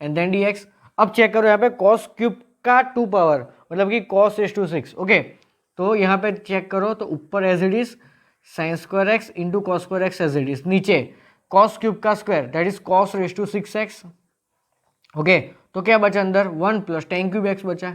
एंड देन dx। अब चेक करो यहाँ पे कॉस क्यूब का 2 पावर मतलब कि cos रेज़ टू 6, ओके तो यहाँ पे चेक करो तो ऊपर as it is sine square x into cos square x as it is, नीचे कॉस क्यूब का square that is cos raise to 6x। Okay तो क्या बचा अंदर 1 प्लस tan क्यूब एक्स बचा,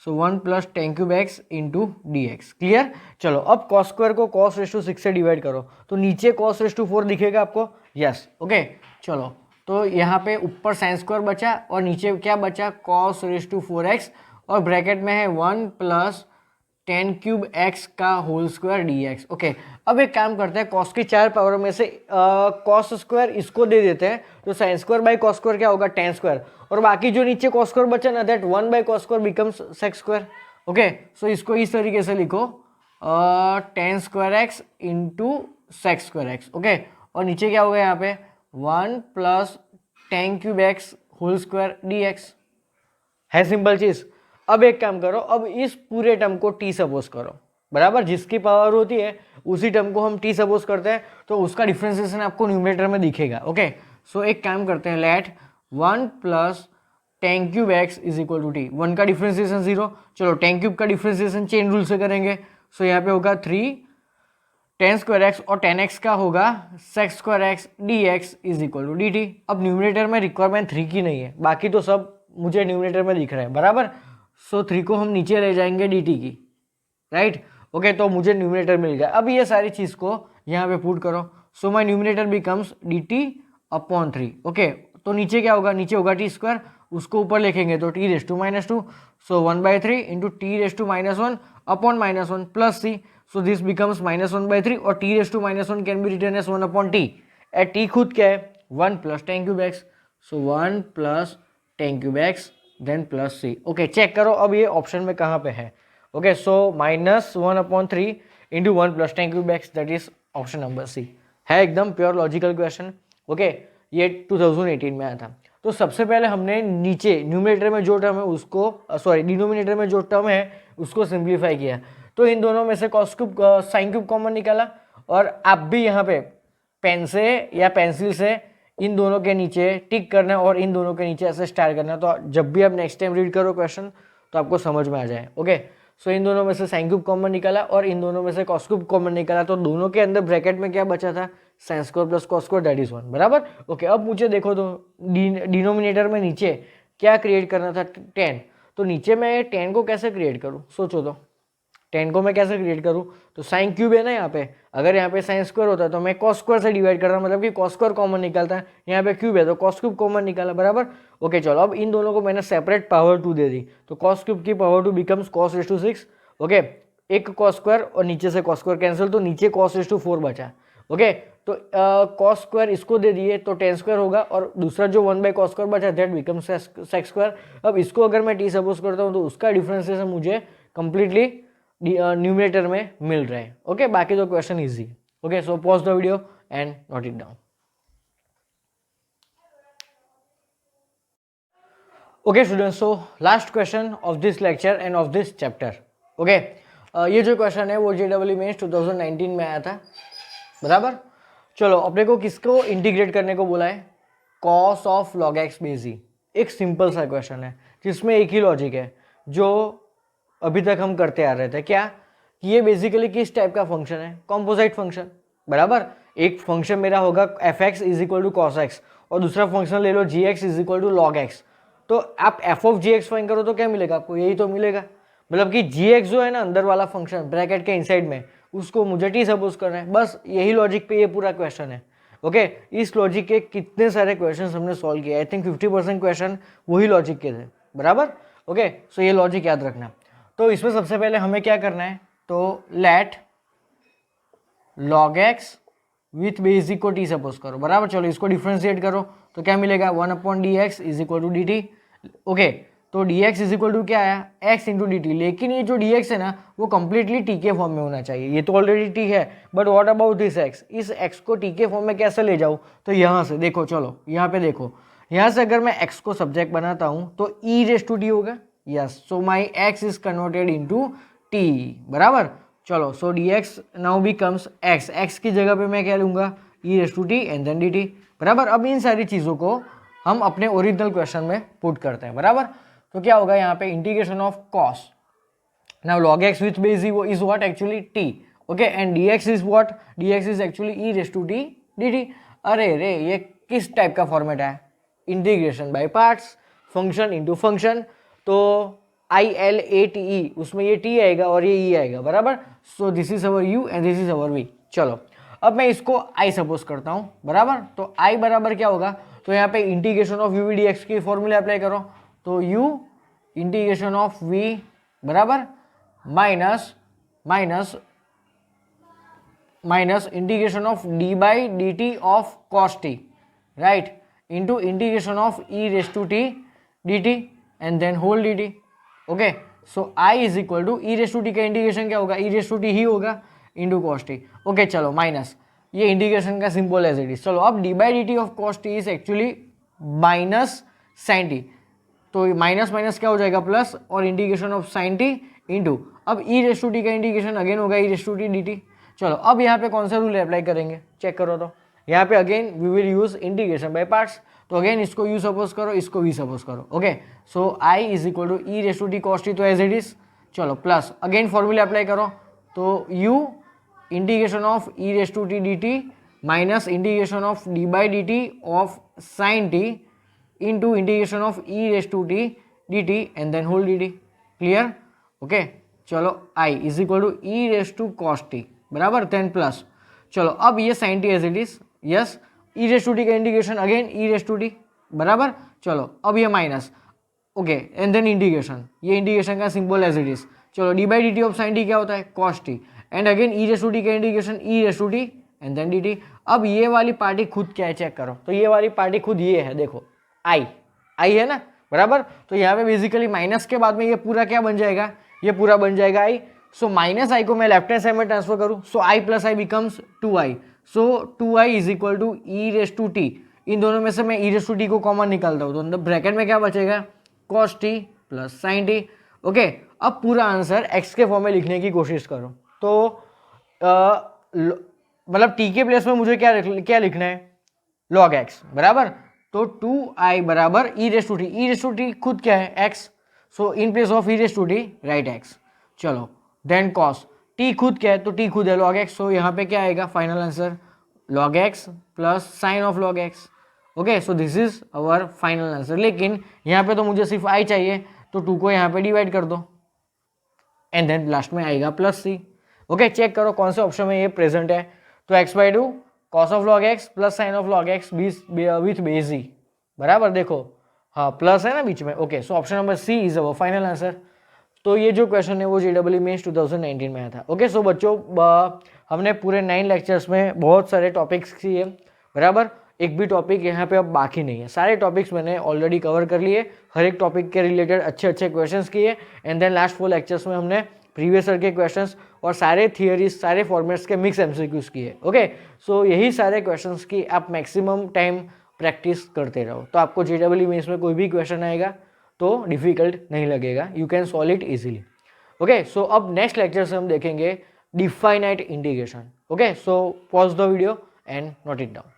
सो 1 plus tan cube x into dx। Clear. चलो अब cos square को cos रेज़ टू 6 से डिवाइड करो तो नीचे cos रेज़ टू 4 दिखेगा आपको, यस ओके। चलो तो यहाँ पे ऊपर साइन स्क्वायर बचा और नीचे क्या बचा, cos रेज टू 4x, और ब्रैकेट में है 1 प्लस टेन क्यूब एक्स का whole square d x. Okay, अब एक काम करते हैं, कॉस की 4 पावर में से कॉस स्क्वायर इसको दे देते हैं, तो sine square by cos square क्या होगा, टेन स्क्वायर, और बाकी जो नीचे कॉस स्क्वायर बचा ना, that 1 by cos square becomes sec square. Okay, so इसको इस तरीके से लिखो, tan square x into sec square x. Okay, और नीचे क्या होगा यहाँ पे 1 plus tan cube x whole square d x. है सिंपल चीज। अब एक काम करो, अब इस पूरे टर्म को टी सपोज करो, बराबर, जिसकी पावर होती है उसी टर्म को हम टी सपोज करते हैं, तो उसका डिफ्रेंसिएशन आपको न्यूमरेटर में दिखेगा। ओके, सो एक काम करते हैं, let 1 plus tan cube x is equal to t. 1 का डिफ्रेंसिएशन 0, चलो टेन क्यूब का डिफ्रेंसिएशन चेन रूल से करेंगे। सो यहाँ पे होगा 3 टेन स्क्वायर एक्स और टेन एक्स का होगा sec square x d x is equal to d t. अब न्यूमरेटर में रिक्वायरमेंट 3 की नहीं है, बाकी तो सब मुझे न्यूमरेटर में दिख रहा है, बराबर। सो 3 को हम नीचे ले जाएंगे डी टी की, राइट। ओके, तो मुझे न्यूमरेटर मिल गया। अब ये सारी चीज़ को यहाँ पे पुट करो, so my numerator becomes d t upon 3। Okay, तो नीचे क्या होगा, नीचे होगा टी स्क्वायर, उसको ऊपर लिखेंगे तो t raise to -2, so 1/3 into t raise to -1 upon -1 plus c, so this becomes -1/3, और t raise to -1 can be written as 1 upon t. At t खुद क्या है, 1 plus tan cube x, so 1 plus tan cube x then plus c. Okay, check करो अब ये option में कहाँ पे है। Okay, so -1/3 into 1 plus tan cube x, that is option number C. है एकदम प्योर लॉजिकल क्वेश्चन। ओके, ये 2018 में आया था। तो सबसे पहले हमने नीचे न्यूमरेटर में जो टर्म है उसको, सॉरी डिनोमिनेटर में जो टर्म है उसको सिंप्लीफाई किया, तो इन दोनों में से cos cube sine cube common निकाला, और आप भी यहाँ पे पेन से या पेंसिल से इन दोनों के नीचे टिक करना है और इन दोनों के नीचे ऐसे स्टार करना है, तो जब भी आप नेक्स्ट टाइम रीड करो क्वेश्चन तो आपको समझ में आ जाए। ओके, सो इन दोनों में से साइन क्यूब कॉमन निकाला और इन दोनों में से कॉस क्यूब कॉमन निकाला, तो दोनों के अंदर ब्रैकेट में क्या बचा था, sine square plus cos square that is 1, बराबर। ओके, अब मुझे देखो तो डिनोमिनेटर में नीचे क्या क्रिएट करना था, 10, तो नीचे मैं 10 को कैसे क्रिएट करूँ, सोचो तो 10 को मैं कैसे क्रिएट करूँ, तो साइन क्यूब है ना यहाँ पे, अगर यहाँ पे साइन स्क्वायर होता है तो मैं कॉस स्क्वायर से डिवाइड कर रहा हूँ, मतलब कि कॉस स्क्वायर कॉमन निकलता है, यहाँ पे क्यूब है तो कॉस क्यूब कॉमन निकाला, बराबर। ओके, चलो अब इन दोनों को मैंने सेपरेट पावर 2 दे दी, तो कॉस क्यूब की power 2 becomes cos raise to 6। Okay, एक कॉस स्क्वायर और नीचे से कॉस स्क्वायर कैंसिल, तो नीचे कॉस रेज टू 4 बचा। ओके, तो कॉस स्क्वायर इसको दे दिए तो 10 स्क्वायर होगा, और दूसरा जो 1 बाई कॉस स्क्वायर बचा दैट बिकम्स सेक स्क्वायर। अब इसको अगर मैं टी सपोज करता हूँ तो उसका डिफरेंशिएशन मुझे कंप्लीटली न्यूमरेटर में मिल रहा है। ओके, बाकी तो question easy. Okay, so pause the video and note it down. Okay students, so last question of this lecture end of this chapter. Okay, ये जो क्वेश्चन है वो JEE मेंस 2019 में आया था, बराबर। चलो, अपने को किसको इंटीग्रेट करने को बोला है, cos of log x base e. एक सिंपल सा क्वेश्चन है जिसमें एक ही लॉजिक है जो अभी तक हम करते आ रहे थे, क्या कि ये बेसिकली किस टाइप का फंक्शन है, कॉम्पोजिट फंक्शन, बराबर। एक फंक्शन मेरा होगा f x is equal to cos x, और दूसरा फंक्शन ले लो g x is equal to log x, तो आप f of g x find करो तो क्या मिलेगा आपको, यही तो मिलेगा। मतलब कि जी एक्स जो है ना अंदर वाला फंक्शन ब्रैकेट के इनसाइड में, उसको मुझे टी सपोज करना है, बस यही लॉजिक पे ये पूरा क्वेश्चन है। ओके, इस लॉजिक के कितने सारे क्वेश्चन हमने सॉल्व किए, आई थिंक 50% क्वेश्चन वही लॉजिक के थे, बराबर। ओके, सो ये लॉजिक याद रखना। तो इसमें सबसे पहले हमें क्या करना है, तो let log x with basic को टी सपोज करो, बराबर। चलो इसको डिफ्रेंशिएट करो तो क्या मिलेगा, 1 upon d x is equal to d t. Okay, तो d x is equal to क्या आया, एक्स इंटू डी टी, लेकिन ये जो डी एक्स है ना वो कंप्लीटली टी के फॉर्म में होना चाहिए, ये तो ऑलरेडी टी है, but what about this x, इस एक्स को टी के फॉर्म में कैसे ले जाऊँ, तो यहाँ से देखो, चलो यहाँ पे देखो, यहाँ से अगर मैं एक्स को सब्जेक्ट बनाता हूँ तो ई रेज टू टी होगा, yes, so my x is converted into t, बराबर। चलो, so d x now becomes x, x की जगह पे मैं क्या लूँगा, e raise to t and then d t, बराबर। अब इन सारी चीज़ों को हम अपने ओरिजिनल क्वेश्चन में पुट करते हैं, बराबर। तो क्या होगा यहाँ पे, integration of cos, now log x with base e is what actually t, okay, and dx is what, dx is actually e raised to t dt। अरे रे, ये किस टाइप का फॉर्मेट है, integration by parts, function into function, तो ILATE उसमें ये t आएगा और ये e आएगा, बराबर। So this is our u and this is our v। चलो, अब मैं इसको i सपोज करता हूँ, बराबर। तो i बराबर क्या होगा, तो यहाँ पे integration of u v d x की फॉर्मूला अप्लाई करो, तो u इंटीग्रेशन ऑफ v बराबर minus minus minus integration of d by d t of cos t, right, into integration of E raise to t d t and then whole d t. Okay, so I is equal to E raise to t का integration क्या होगा, e raise to t ही होगा into cos T. Okay चलो minus, ये integration का simple as it is. चलो अब d by d t of cos t is actually minus sine t, तो माइनस माइनस क्या हो जाएगा प्लस, और integration of sine t into अब ई रेस टू टी का इंटीग्रेशन अगेन होगा e raise to t d t. चलो अब यहाँ पे कौन सा रूल अप्लाई करेंगे, चेक करो। तो यहाँ पे again we will use integration by parts, तो अगेन इसको यू सपोज करो, इसको वी सपोज करो। Okay, so I is equal to E raise to t cos t, तो एज इट इज। चलो प्लस अगेन फॉर्मूला अप्लाई करो, तो u integration of E raise to t d t minus integration of d by d t of sine t into integration of E raise to t d t and then whole d t. Clear? Okay, चलो I is equal to E raise to cos t बराबर 10 plus. चलो अब ये sine t as it is, yes, e raise to t का integration again e raise to t बराबर। चलो अब ये minus, okay, and then integration, ये इंटीग्रेशन का सिंबल एज इट इज। चलो d by d t of sine t क्या होता है, cos T, and again e raise to t का integration e raise to t and then d t. अब ये वाली पार्टी खुद क्या है चेक करो, तो ये वाली पार्टी खुद ये है, देखो आई, आई है ना बराबर। तो यहाँ पे बेसिकली माइनस के बाद में ये पूरा क्या बन जाएगा, ये पूरा बन जाएगा आई। सो माइनस आई को मैं लेफ्ट हैंड साइड में ट्रांसफर करूँ, so I plus I becomes 2i, so 2i is equal to E raise to T. इन दोनों में से मैं ई रेस टू टी को कॉमन निकालता हूँ, तो ब्रैकेट में क्या बचेगा, cos T plus sine T. Okay, अब पूरा आंसर x के फॉर्म में लिखने की कोशिश करो, तो मतलब t के प्लेस में मुझे क्या लिखना है, log x बराबर। तो 2i बराबर E raise to T, E raise to T खुद क्या है x, so in place of E raise to T right x। चलो देन कॉस t खुद क्या है, तो t खुद है log x, सो यहाँ पे क्या आएगा final answer log x plus sine of log x। Okay, so this is our final answer. लेकिन यहाँ पे तो मुझे सिर्फ i चाहिए, तो 2 को यहाँ पे डिवाइड कर दो एंड देन लास्ट में आएगा प्लस c। ओके, चेक करो कौन से ऑप्शन में ये प्रेजेंट है, तो x/2 cos of log x plus sine of log x with base c बराबर। देखो हाँ प्लस है ना बीच में। Okay, so option number C is our final answer. तो ये जो क्वेश्चन है वो JEE मेंस 2019 में आया था। ओके, सो बच्चों हमने पूरे 9 लेक्चर्स में बहुत सारे टॉपिक्स किए बराबर, एक भी टॉपिक यहाँ पे अब बाकी नहीं है, सारे टॉपिक्स मैंने ऑलरेडी कवर कर लिए, हर एक टॉपिक के रिलेटेड अच्छे अच्छे क्वेश्चंस किए। एंड देन लास्ट 4 लेक्चर्स में हमने प्रीवियस ईयर के क्वेश्चंस और सारे थियरीज, सारे फॉर्मेट्स के मिक्स MCQs किए। ओके, सो यही सारे क्वेश्चंस की आप मैक्सिमम टाइम प्रैक्टिस करते रहो, तो आपको JEE मेंस में कोई भी क्वेश्चन आएगा तो डिफिकल्ट नहीं लगेगा, you can solve it easily. Okay, so अब नेक्स्ट लेक्चर से हम देखेंगे definite integration. Okay, so pause the video and note it down.